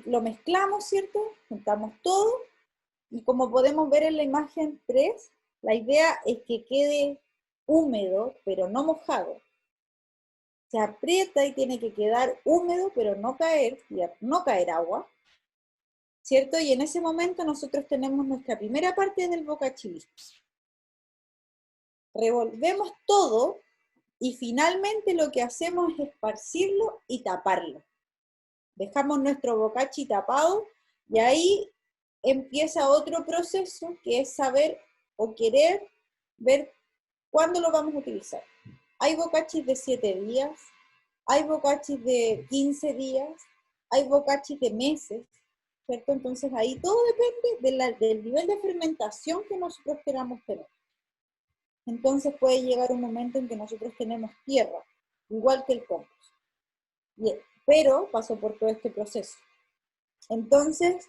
lo mezclamos, ¿cierto? Juntamos todo, y como podemos ver en la imagen 3, la idea es que quede húmedo, pero no mojado. Se aprieta y tiene que quedar húmedo, pero no caer agua, ¿cierto? Y en ese momento nosotros tenemos nuestra primera parte del bocachi listo. Revolvemos todo y finalmente lo que hacemos es esparcirlo y taparlo. Dejamos nuestro bocachi tapado y ahí empieza otro proceso que es saber o querer ver cuándo lo vamos a utilizar. Hay bocachis de 7 días, hay bocachis de 15 días, hay bocachis de meses, ¿cierto? Entonces ahí todo depende del nivel de fermentación que nosotros queramos tener. Entonces puede llegar un momento en que nosotros tenemos tierra, igual que el compost, pero pasó por todo este proceso. Entonces,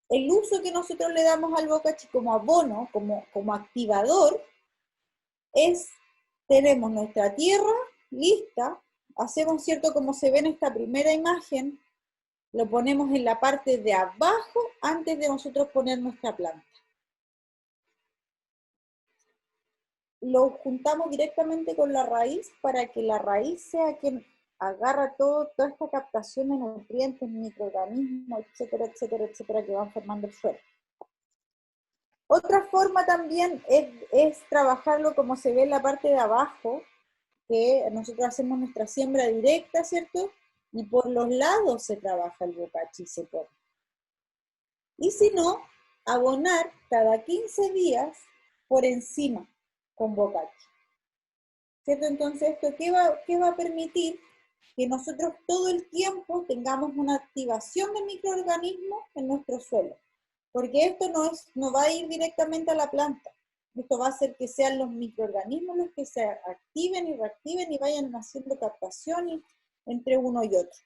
el uso que nosotros le damos al bocachi como abono, como activador, tenemos nuestra tierra lista, hacemos, ¿cierto? Como se ve en esta primera imagen, lo ponemos en la parte de abajo antes de nosotros poner nuestra planta. Lo juntamos directamente con la raíz para que la raíz sea quien agarra toda esta captación de nutrientes, microorganismos, etcétera, etcétera, etcétera, que van formando el suelo. Otra forma también es trabajarlo como se ve en la parte de abajo, que nosotros hacemos nuestra siembra directa, ¿cierto? Y por los lados se trabaja el bocachi, se pone. Y si no, abonar cada 15 días por encima con bocachi, ¿cierto? Entonces, ¿esto qué va a permitir? Que nosotros todo el tiempo tengamos una activación de microorganismos en nuestro suelo. Porque esto no va a ir directamente a la planta. Esto va a hacer que sean los microorganismos los que se activen y reactiven y vayan haciendo captaciones entre uno y otro.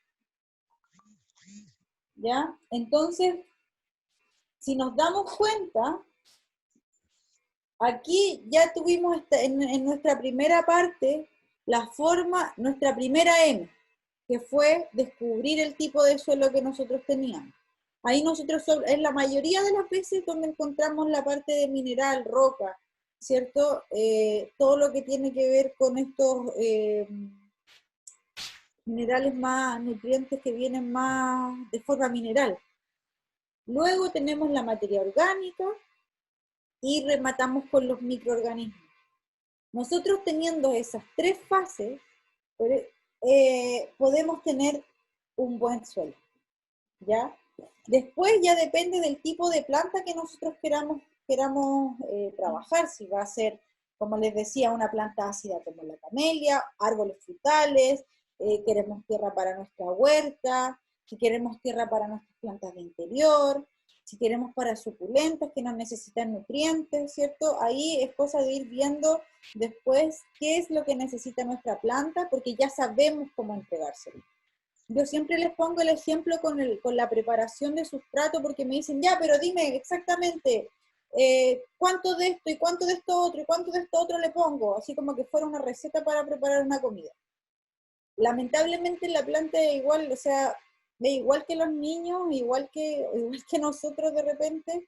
¿Ya? Entonces, si nos damos cuenta, aquí ya tuvimos en nuestra primera parte la forma, nuestra primera M, que fue descubrir el tipo de suelo que nosotros teníamos. Ahí nosotros, en la mayoría de las veces donde encontramos la parte de mineral, roca, ¿cierto? Todo lo que tiene que ver con estos minerales más, nutrientes que vienen más de forma mineral. Luego tenemos la materia orgánica y rematamos con los microorganismos. Nosotros teniendo esas tres fases, podemos tener un buen suelo, ¿ya? Después ya depende del tipo de planta que nosotros queramos trabajar, si va a ser, como les decía, una planta ácida como la camelia, árboles frutales, queremos tierra para nuestra huerta, si queremos tierra para nuestras plantas de interior, si queremos para suculentas que no necesitan nutrientes, ¿cierto? Ahí es cosa de ir viendo después qué es lo que necesita nuestra planta, porque ya sabemos cómo entregárselo. Yo siempre les pongo el ejemplo con la preparación de sustrato, porque me dicen, ya, pero dime exactamente cuánto de esto y cuánto de esto otro y cuánto de esto otro le pongo, así como que fuera una receta para preparar una comida. Lamentablemente la planta es igual, o sea, es igual que los niños, igual que nosotros de repente,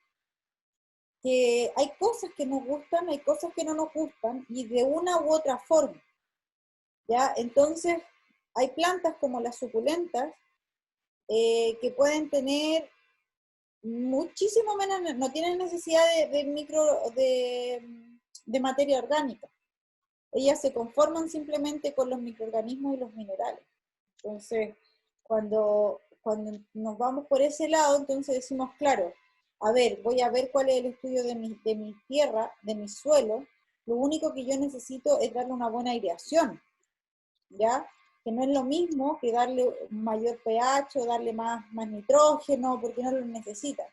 que hay cosas que nos gustan, hay cosas que no nos gustan, y de una u otra forma, ¿ya? Entonces, hay plantas como las suculentas, que pueden tener muchísimo menos, no tienen necesidad de materia orgánica. Ellas se conforman simplemente con los microorganismos y los minerales. Entonces, cuando nos vamos por ese lado, entonces decimos, claro, a ver, voy a ver cuál es el estudio de mi tierra, de mi suelo. Lo único que yo necesito es darle una buena aireación, ¿ya? Que no es lo mismo que darle un mayor pH o darle más nitrógeno, porque no lo necesita.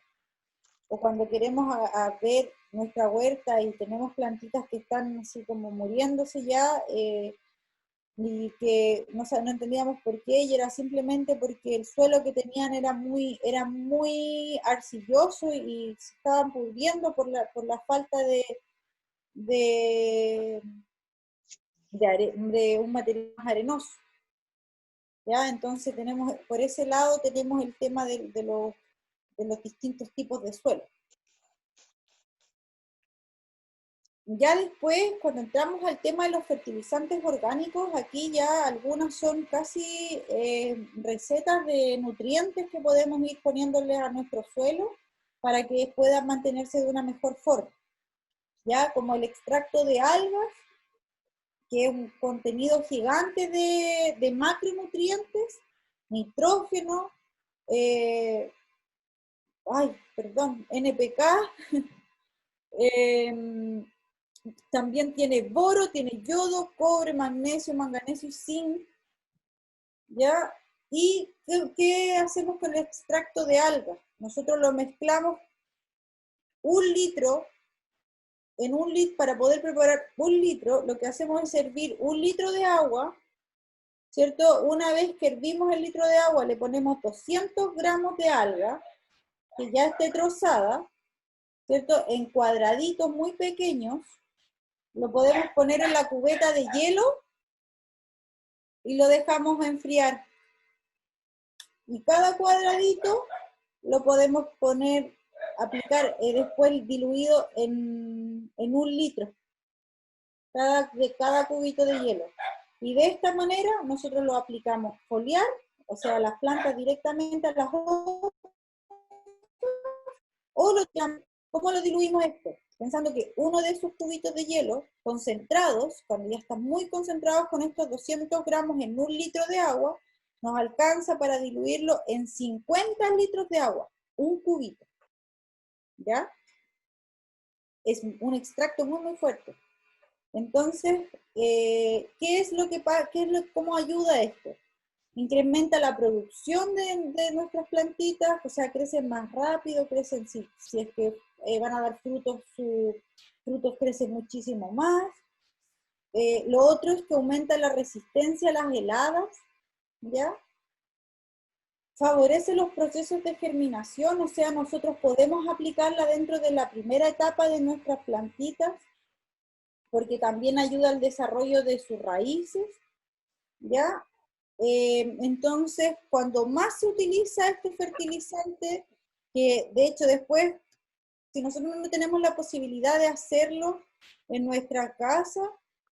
O cuando queremos ver nuestra huerta y tenemos plantitas que están así como muriéndose ya, y que no entendíamos por qué, y era simplemente porque el suelo que tenían era muy arcilloso y se estaban pudriendo por la falta de un material más arenoso. ¿Ya? Entonces por ese lado tenemos el tema de los distintos tipos de suelo. Ya después, cuando entramos al tema de los fertilizantes orgánicos, aquí ya algunas son casi recetas de nutrientes que podemos ir poniéndole a nuestro suelo para que puedan mantenerse de una mejor forma. Ya como el extracto de algas, que es un contenido gigante de macronutrientes, nitrógeno, NPK, también tiene boro, tiene yodo, cobre, magnesio, manganeso y zinc, ¿ya? ¿Y qué hacemos con el extracto de alga? Nosotros lo mezclamos en un litro, para poder preparar un litro, lo que hacemos es servir un litro de agua, ¿cierto? Una vez que hervimos el litro de agua, le ponemos 200 gramos de alga, que ya esté trozada, ¿cierto? En cuadraditos muy pequeños, lo podemos poner en la cubeta de hielo y lo dejamos enfriar. Y cada cuadradito lo podemos aplicar después diluido en un litro, de cada cubito de hielo. Y de esta manera nosotros lo aplicamos foliar, o sea, las plantas directamente a las hojas, ¿cómo lo diluimos esto? Pensando que uno de esos cubitos de hielo concentrados, cuando ya están muy concentrados con estos 200 gramos en un litro de agua, nos alcanza para diluirlo en 50 litros de agua, un cubito, ¿ya? Es un extracto muy fuerte. Entonces, ¿cómo ayuda esto? Incrementa la producción de nuestras plantitas, o sea, crecen más rápido, crecen, si es que van a dar frutos, sus frutos crecen muchísimo más. Lo otro es que aumenta la resistencia a las heladas, ¿ya? Favorece los procesos de germinación, o sea, nosotros podemos aplicarla dentro de la primera etapa de nuestras plantitas, porque también ayuda al desarrollo de sus raíces, ¿ya? Entonces, cuando más se utiliza este fertilizante, que de hecho después, si nosotros no tenemos la posibilidad de hacerlo en nuestra casa,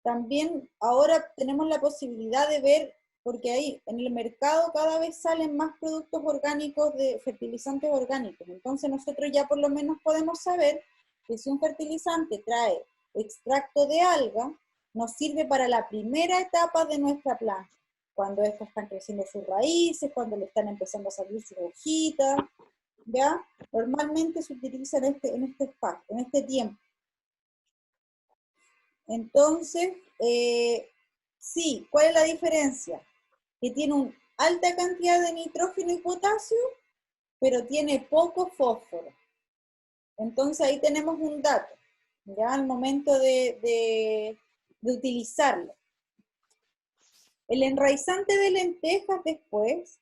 también ahora tenemos la posibilidad de ver, porque ahí en el mercado cada vez salen más productos orgánicos de fertilizantes orgánicos. Entonces nosotros ya por lo menos podemos saber que si un fertilizante trae extracto de alga, nos sirve para la primera etapa de nuestra planta, cuando estas están creciendo sus raíces, cuando le están empezando a salir sus hojitas, ¿ya? Normalmente se utiliza en este espacio, en este tiempo. Entonces, sí, ¿cuál es la diferencia? Que tiene una alta cantidad de nitrógeno y potasio, pero tiene poco fósforo. Entonces ahí tenemos un dato, ya al momento de utilizarlo. El enraizante de lentejas después,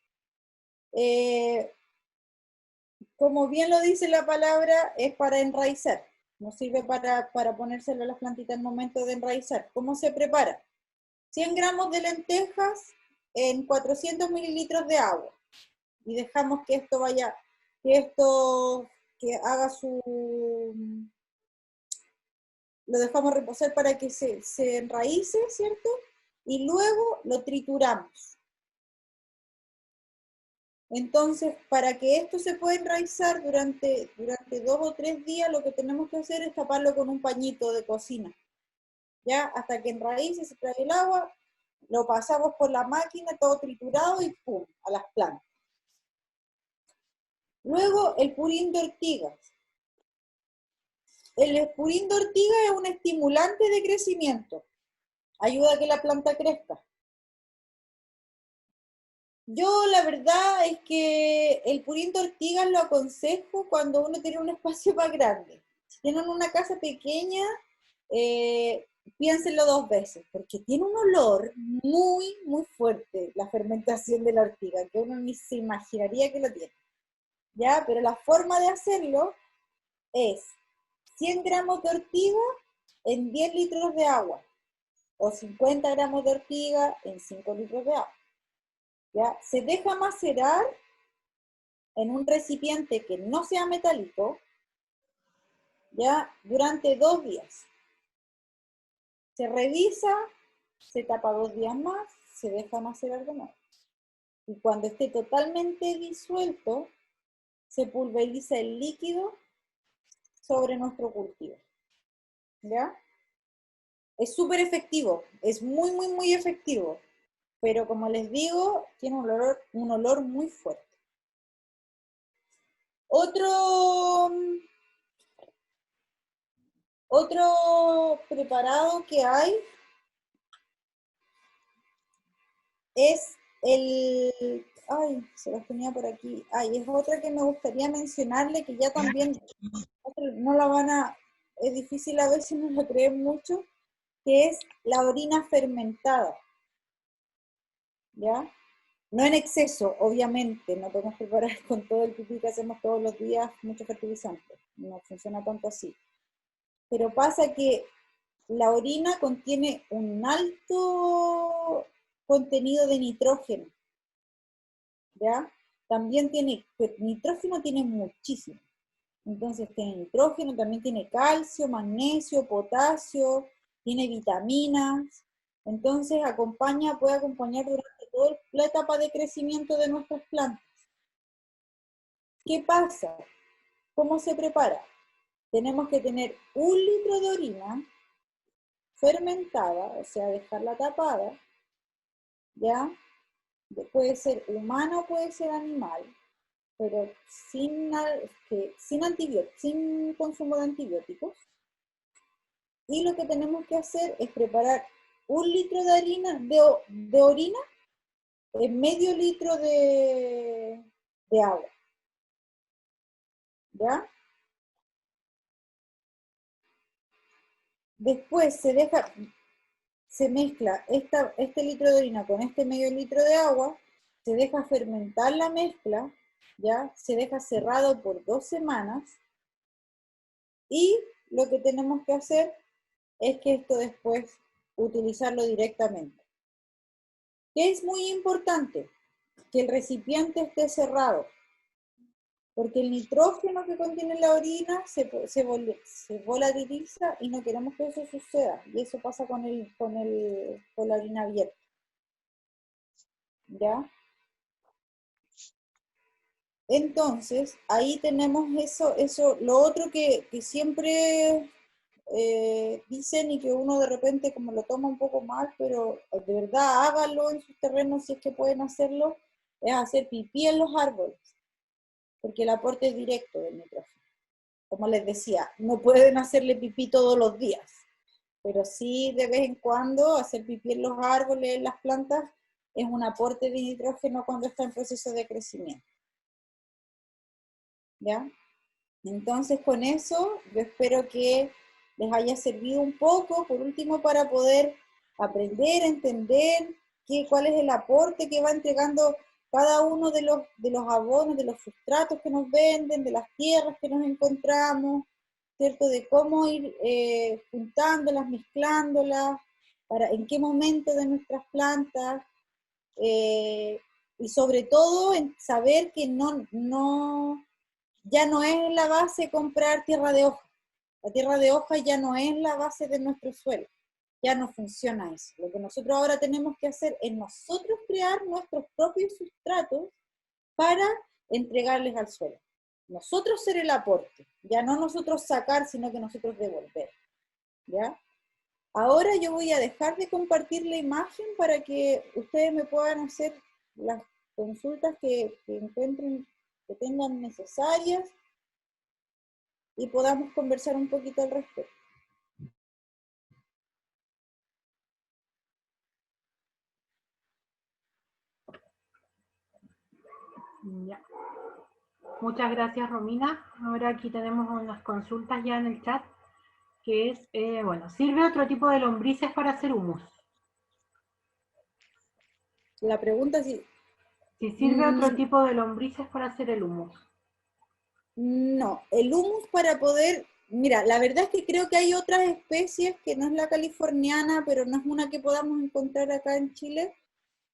como bien lo dice la palabra, es para enraizar. Nos sirve para ponérselo a las plantitas en el momento de enraizar. ¿Cómo se prepara? 100 gramos de lentejas en 400 mililitros de agua. Y dejamos que esto vaya, que haga lo dejamos reposar para que se enraíce, ¿cierto? Y luego lo trituramos. Entonces, para que esto se pueda enraizar durante 2 o 3 días, lo que tenemos que hacer es taparlo con un pañito de cocina. Ya, hasta que enraíce, se trae el agua, lo pasamos por la máquina, todo triturado y ¡pum!, a las plantas. Luego, el purín de ortigas. El purín de ortiga es un estimulante de crecimiento. Ayuda a que la planta crezca. Yo la verdad es que el purín de ortigas lo aconsejo cuando uno tiene un espacio más grande. Si tienen una casa pequeña, piénsenlo 2 veces, porque tiene un olor muy, muy fuerte, la fermentación de la ortiga, que uno ni se imaginaría que lo tiene. ¿Ya? Pero la forma de hacerlo es 100 gramos de ortiga en 10 litros de agua, o 50 gramos de ortiga en 5 litros de agua. ¿Ya? Se deja macerar en un recipiente que no sea metálico, ¿ya? Durante 2 días. Se revisa, se tapa 2 días más, se deja macerar de nuevo. Y cuando esté totalmente disuelto, se pulveriza el líquido sobre nuestro cultivo. ¿Ya? Es súper efectivo, es muy, muy, muy efectivo. Pero como les digo, tiene un olor muy fuerte. Otro preparado que hay es ay, se los tenía por aquí. Ay, es otra que me gustaría mencionarle, que ya también no la van a, es difícil a veces, no la creen mucho, que es la orina fermentada. ¿Ya? No en exceso, obviamente, no podemos preparar con todo el pipí que hacemos todos los días mucho fertilizante, no funciona tanto así. Pero pasa que la orina contiene un alto contenido de nitrógeno, ¿ya? También nitrógeno tiene muchísimo. Entonces tiene nitrógeno, también tiene calcio, magnesio, potasio, tiene vitaminas. Entonces puede acompañar durante toda la etapa de crecimiento de nuestras plantas. ¿Qué pasa? ¿Cómo se prepara? Tenemos que tener 1 litro de orina fermentada, o sea, dejarla tapada, ¿ya? Puede ser humana o puede ser animal, pero sin consumo de antibióticos. Y lo que tenemos que hacer es preparar 1 litro de orina en medio litro de agua. ¿Ya? Después se mezcla este litro de orina con este medio litro de agua, se deja fermentar la mezcla, ¿ya? Se deja cerrado por 2 semanas, y lo que tenemos que hacer es que esto después utilizarlo directamente. ¿Qué es muy importante? Que el recipiente esté cerrado, porque el nitrógeno que contiene la orina se volatiliza y no queremos que eso suceda, y eso pasa con la orina abierta. ¿Ya? Entonces, ahí tenemos eso. Lo otro que siempre dicen y que uno de repente como lo toma un poco mal, pero de verdad háganlo en sus terrenos si es que pueden hacerlo, es hacer pipí en los árboles, porque el aporte es directo del nitrógeno. Como les decía, no pueden hacerle pipí todos los días, pero sí de vez en cuando hacer pipí en los árboles, en las plantas, es un aporte de nitrógeno cuando está en proceso de crecimiento. ¿Ya? Entonces con eso yo espero que les haya servido un poco, por último, para poder aprender, entender cuál es el aporte que va entregando cada uno de los abonos, de los sustratos que nos venden, de las tierras que nos encontramos, ¿cierto? De cómo ir juntándolas, mezclándolas, en qué momento de nuestras plantas, y sobre todo en saber que ya no es la base comprar tierra de hoja. La tierra de hoja ya no es la base de nuestro suelo. Ya no funciona eso. Lo que nosotros ahora tenemos que hacer es nosotros crear nuestros propios sustratos para entregarles al suelo. Nosotros ser el aporte. Ya no nosotros sacar, sino que nosotros devolver. ¿Ya? Ahora yo voy a dejar de compartir la imagen para que ustedes me puedan hacer las consultas que encuentren, que tengan necesarias, y podamos conversar un poquito al respecto. Ya. Muchas gracias, Romina. Ahora aquí tenemos unas consultas ya en el chat, que es, bueno, ¿sirve otro tipo de lombrices para hacer humus? La pregunta es Si sirve otro tipo de lombrices para hacer el humus. no, el humus para poder, mira, la verdad es que creo que hay otras especies que no es la californiana, pero no es una que podamos encontrar acá en Chile,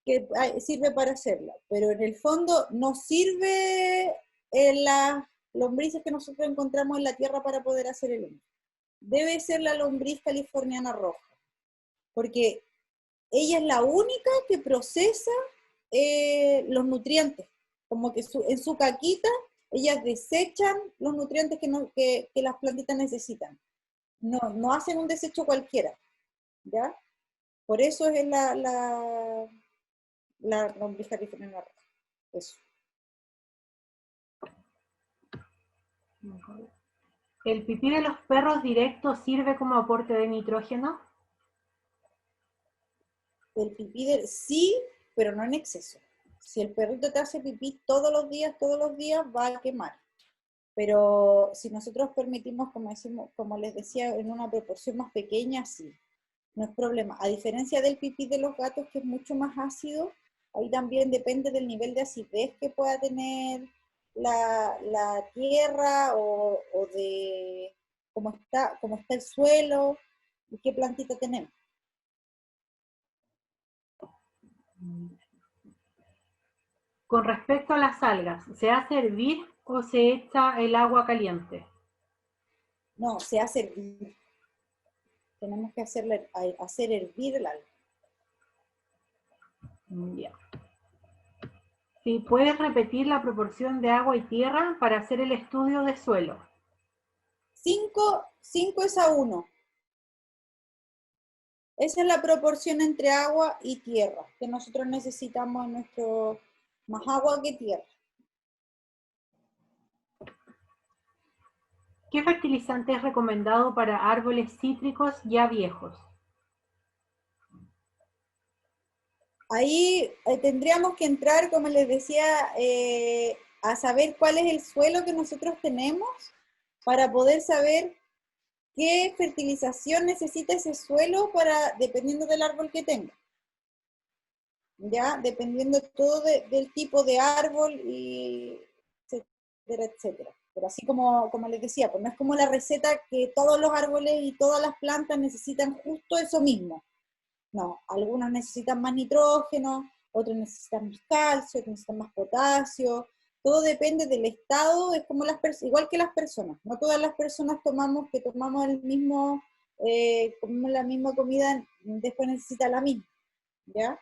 que sirve para hacerla, pero en el fondo no sirve las lombrices que nosotros encontramos en la tierra para poder hacer el humus. Debe ser la lombriz californiana roja, porque ella es la única que procesa los nutrientes, como que en su caquita ellas desechan los nutrientes que las plantitas necesitan. No hacen un desecho cualquiera, ¿ya? Por eso es la lombriz californiana roja. Eso. ¿El pipí de los perros directo sirve como aporte de nitrógeno? El pipí sí, pero no en exceso. Si el perrito te hace pipí todos los días, va a quemar. Pero si nosotros permitimos, como les decía, en una proporción más pequeña, sí, no es problema. A diferencia del pipí de los gatos, que es mucho más ácido, ahí también depende del nivel de acidez que pueda tener la tierra o de cómo está el suelo y qué plantita tenemos. Con respecto a las algas, ¿se hace hervir o se echa el agua caliente? No, se hace hervir. Tenemos que hacer hervir el alga. Ya. Si puedes repetir la proporción de agua y tierra para hacer el estudio de suelo. 5 es a 1. Esa es la proporción entre agua y tierra que nosotros necesitamos en nuestro, más agua que tierra. ¿Qué fertilizante es recomendado para árboles cítricos ya viejos? Ahí tendríamos que entrar, como les decía, a saber cuál es el suelo que nosotros tenemos para poder saber qué fertilización necesita ese suelo dependiendo del árbol que tenga. ¿Ya? Dependiendo todo del tipo de árbol, y etcétera, etcétera. Pero así como les decía, pues no es como la receta que todos los árboles y todas las plantas necesitan justo eso mismo. No, algunos necesitan más nitrógeno, otros necesitan más calcio, otros necesitan más potasio. Todo depende del estado, es como igual que las personas. No todas las personas tomamos el mismo, comemos la misma comida, después necesita la misma, ¿ya?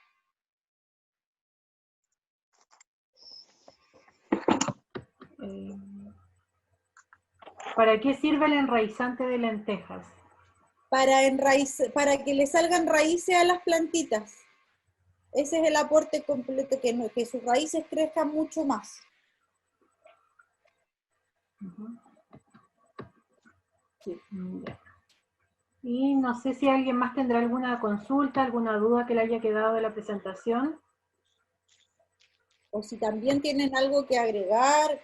¿Para qué sirve el enraizante de lentejas? Para que le salgan raíces a las plantitas. Ese es el aporte completo, que sus raíces crezcan mucho más. Sí. Y no sé si alguien más tendrá alguna consulta, alguna duda que le haya quedado de la presentación. O si también tienen algo que agregar,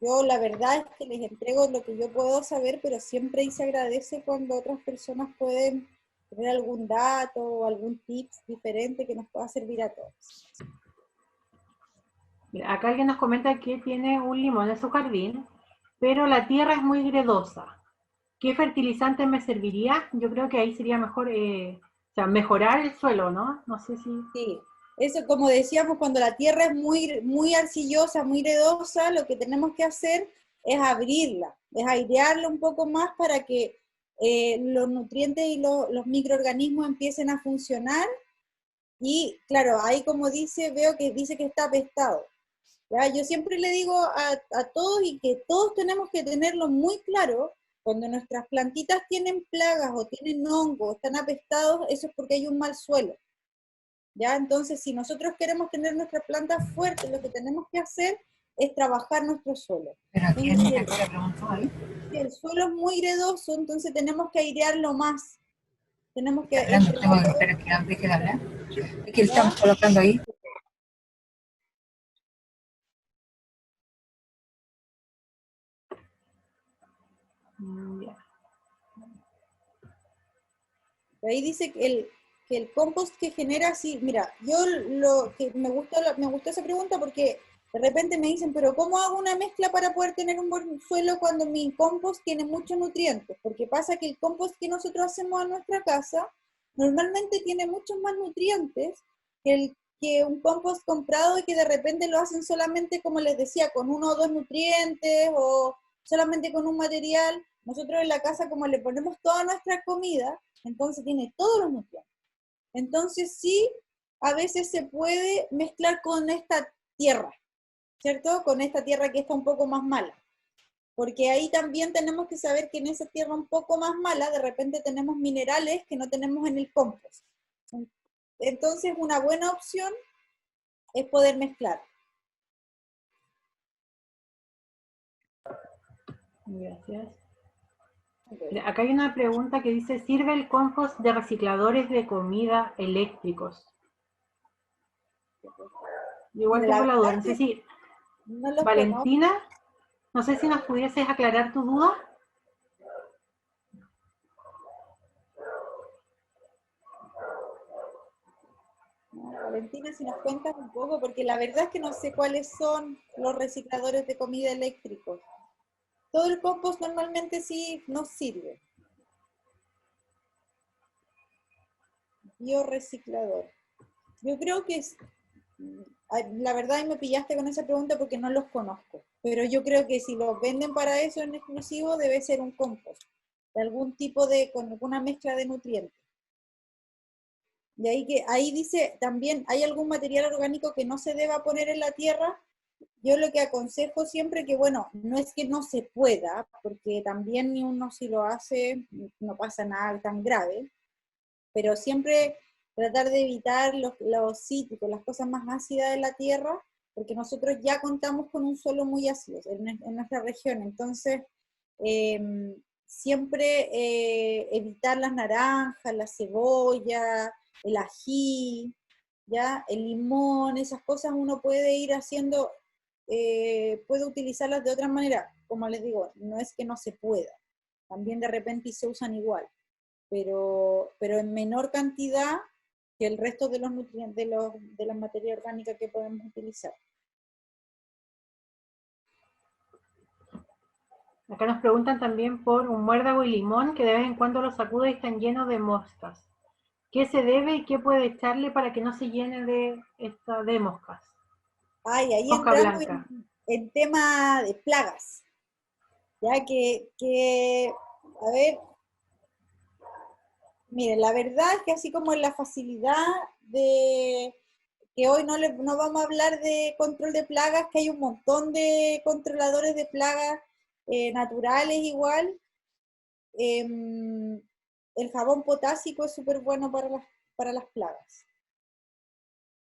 yo la verdad es que les entrego lo que yo puedo saber, pero siempre se agradece cuando otras personas pueden tener algún dato o algún tips diferente que nos pueda servir a todos. Mira, acá alguien nos comenta que tiene un limón en su jardín, pero la tierra es muy gredosa. ¿Qué fertilizante me serviría? Yo creo que ahí sería mejor, o sea, mejorar el suelo, ¿no? No sé si... Sí, eso como decíamos, cuando la tierra es muy arcillosa, muy gredosa, lo que tenemos que hacer es abrirla, es airearla un poco más para que los nutrientes y los microorganismos empiecen a funcionar. Y claro, ahí como veo que dice que está apestado. ¿Ya? Yo siempre le digo a todos y que todos tenemos que tenerlo muy claro, cuando nuestras plantitas tienen plagas o tienen hongos, están apestados, eso es porque hay un mal suelo. ¿Ya? Entonces, si nosotros queremos tener nuestras plantas fuertes, lo que tenemos que hacer es trabajar nuestro suelo. Entonces, si el suelo es muy gredoso, entonces tenemos que airearlo más. Tenemos que... Es que estamos colocando ahí. Yeah. Ahí dice que el compost que genera, sí, mira, yo me gustó esa pregunta porque de repente me dicen, pero ¿cómo hago una mezcla para poder tener un buen suelo cuando mi compost tiene muchos nutrientes? Porque pasa que el compost que nosotros hacemos en nuestra casa normalmente tiene muchos más nutrientes que un compost comprado y que de repente lo hacen solamente, como les decía, con uno o dos nutrientes o solamente con un material. Nosotros en la casa, como le ponemos toda nuestra comida, entonces tiene todos los nutrientes. Entonces sí, a veces se puede mezclar con esta tierra, ¿cierto? Con esta tierra que está un poco más mala. Porque ahí también tenemos que saber que en esa tierra un poco más mala, de repente tenemos minerales que no tenemos en el compost. Entonces una buena opción es poder mezclar. Gracias. Mira, acá hay una pregunta que dice, ¿sirve el compost de recicladores de comida eléctricos? Igual tengo la duda, no sé si... No los Valentina, no sé si nos pudieses aclarar tu duda. Valentina, si nos cuentas un poco, porque la verdad es que no sé cuáles son los recicladores de comida eléctricos. Todo el compost normalmente sí nos sirve. Bioreciclador. Yo creo que es, la verdad y me pillaste con esa pregunta porque no los conozco, pero yo creo que si los venden para eso en exclusivo debe ser un compost, de algún tipo con alguna mezcla de nutrientes. Y ahí dice también, ¿hay algún material orgánico que no se deba poner en la tierra? Yo lo que aconsejo siempre que, bueno, no es que no se pueda, porque también uno si lo hace no pasa nada tan grave, pero siempre tratar de evitar los cítricos, las cosas más ácidas de la tierra, porque nosotros ya contamos con un suelo muy ácido en nuestra región, entonces siempre evitar las naranjas, la cebolla, el ají, ¿ya? El limón, esas cosas uno puede ir haciendo, puede utilizarlas de otra manera, como les digo, no es que no se pueda, también de repente se usan igual, pero en menor cantidad que el resto de los nutrientes, de la materia orgánica que podemos utilizar. Acá nos preguntan también por un muérdago y limón que de vez en cuando los sacude y están llenos de moscas. ¿Qué se debe y qué puede echarle para que no se llene de moscas? Ay, ahí Mosca entramos blanca. en tema de plagas, ya a ver, miren, la verdad es que así como en la facilidad de que hoy no vamos a hablar de control de plagas, que hay un montón de controladores de plagas naturales igual. El jabón potásico es súper bueno para las plagas,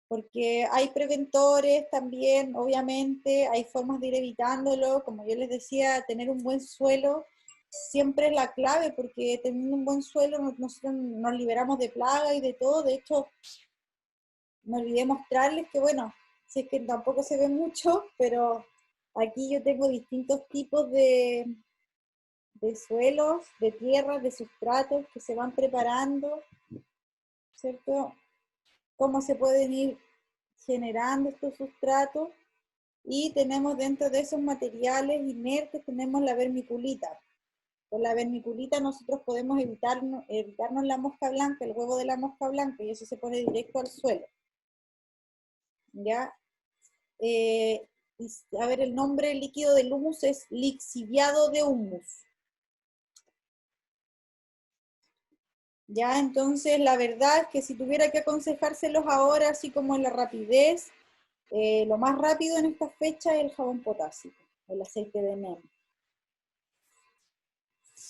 porque hay preventores también, obviamente, hay formas de ir evitándolo, como yo les decía, tener un buen suelo siempre es la clave, porque teniendo un buen suelo nosotros nos liberamos de plaga y de todo. De hecho, me olvidé mostrarles que, bueno, si es que tampoco se ve mucho, pero aquí yo tengo distintos tipos de suelos, de tierras, de sustratos que se van preparando, ¿cierto? Cómo se pueden ir generando estos sustratos. Y tenemos dentro de esos materiales inertes, tenemos la vermiculita. Con la vermiculita nosotros podemos evitarnos la mosca blanca, el huevo de la mosca blanca, y eso se pone directo al suelo. ¿Ya? A ver, el nombre líquido del humus es lixiviado de humus. Ya, entonces la verdad es que si tuviera que aconsejárselos ahora, así como en la rapidez, lo más rápido en esta fecha es el jabón potásico, el aceite de neem.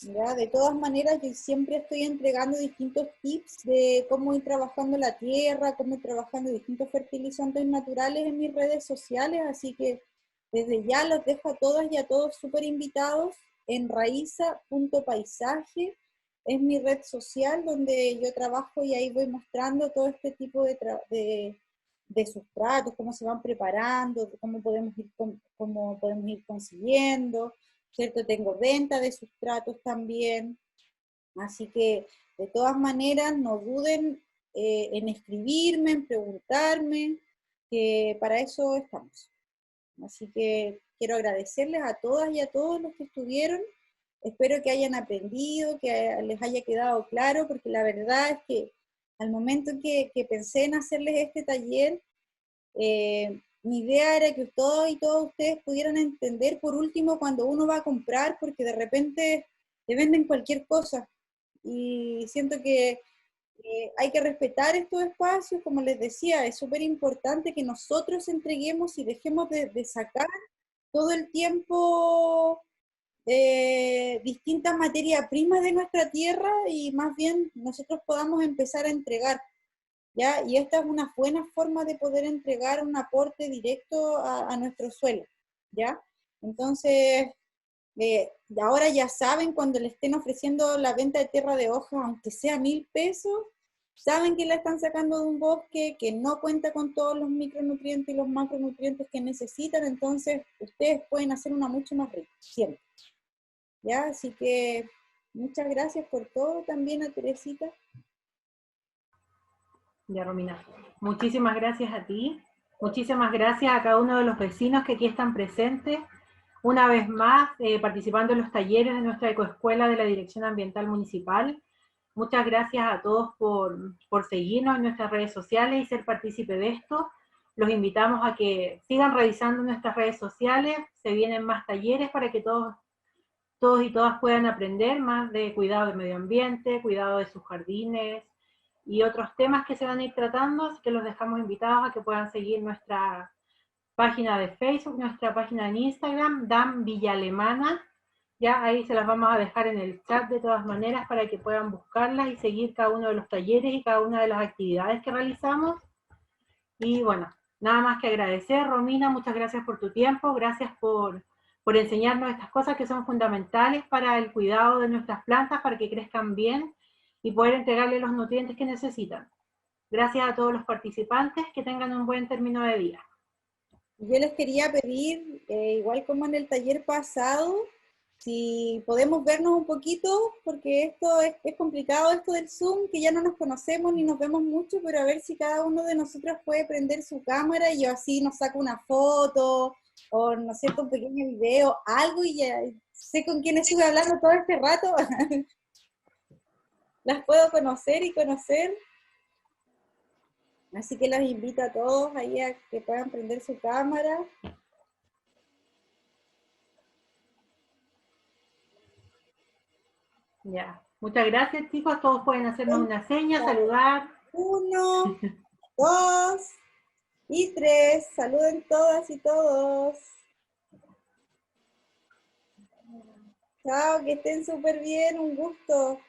¿Ya? De todas maneras, yo siempre estoy entregando distintos tips de cómo ir trabajando la tierra, cómo ir trabajando distintos fertilizantes naturales en mis redes sociales, así que desde ya los dejo a todas y a todos súper invitados en raiza.paisaje, es mi red social donde yo trabajo y ahí voy mostrando todo este tipo de sustratos, cómo se van preparando, cómo podemos ir consiguiendo, ¿cierto? Tengo venta de sustratos también, así que de todas maneras no duden en escribirme, en preguntarme, que para eso estamos. Así que quiero agradecerles a todas y a todos los que estuvieron. Espero que hayan aprendido, que les haya quedado claro, porque la verdad es que al momento que pensé en hacerles este taller, mi idea era que todos y todas ustedes pudieran entender, por último, cuando uno va a comprar, porque de repente te venden cualquier cosa. Y siento que hay que respetar estos espacios, como les decía, es súper importante que nosotros entreguemos y dejemos de sacar todo el tiempo distintas materias primas de nuestra tierra y más bien nosotros podamos empezar a entregar. ¿Ya? Y esta es una buena forma de poder entregar un aporte directo a nuestro suelo, ¿ya? Entonces, ahora ya saben, cuando le estén ofreciendo la venta de tierra de hoja, aunque sea 1.000 pesos, saben que la están sacando de un bosque que no cuenta con todos los micronutrientes y los macronutrientes que necesitan, entonces ustedes pueden hacer una mucho más rica, siempre, ¿ya? Así que muchas gracias por todo también a Teresita. Ya, Romina. Muchísimas gracias a ti. Muchísimas gracias a cada uno de los vecinos que aquí están presentes. Una vez más, participando en los talleres de nuestra ecoescuela de la Dirección Ambiental Municipal. Muchas gracias a todos por seguirnos en nuestras redes sociales y ser partícipe de esto. Los invitamos a que sigan revisando nuestras redes sociales. Se vienen más talleres para que todos y todas puedan aprender más de cuidado del medio ambiente, cuidado de sus jardines, y otros temas que se van a ir tratando, así que los dejamos invitados a que puedan seguir nuestra página de Facebook, nuestra página en Instagram, Dan Villa Alemana. Ya ahí se las vamos a dejar en el chat de todas maneras para que puedan buscarlas y seguir cada uno de los talleres y cada una de las actividades que realizamos. Y bueno, nada más que agradecer, Romina, muchas gracias por tu tiempo, gracias por enseñarnos estas cosas que son fundamentales para el cuidado de nuestras plantas, para que crezcan bien y poder entregarle los nutrientes que necesitan. Gracias a todos los participantes, que tengan un buen término de día. Yo les quería pedir, igual como en el taller pasado, si podemos vernos un poquito, porque esto es complicado, esto del Zoom, que ya no nos conocemos ni nos vemos mucho, pero a ver si cada uno de nosotros puede prender su cámara y yo así nos saco una foto o no es cierto, un pequeño video, algo, y ya sé con quién estuve hablando todo este rato. Las puedo conocer y conocer. Así que las invito a todos ahí a que puedan prender su cámara. Ya. Muchas gracias, chicos. Todos pueden hacernos una seña, saludar. 1, 2 y 3. Saluden todas y todos. Chao, que estén súper bien. Un gusto.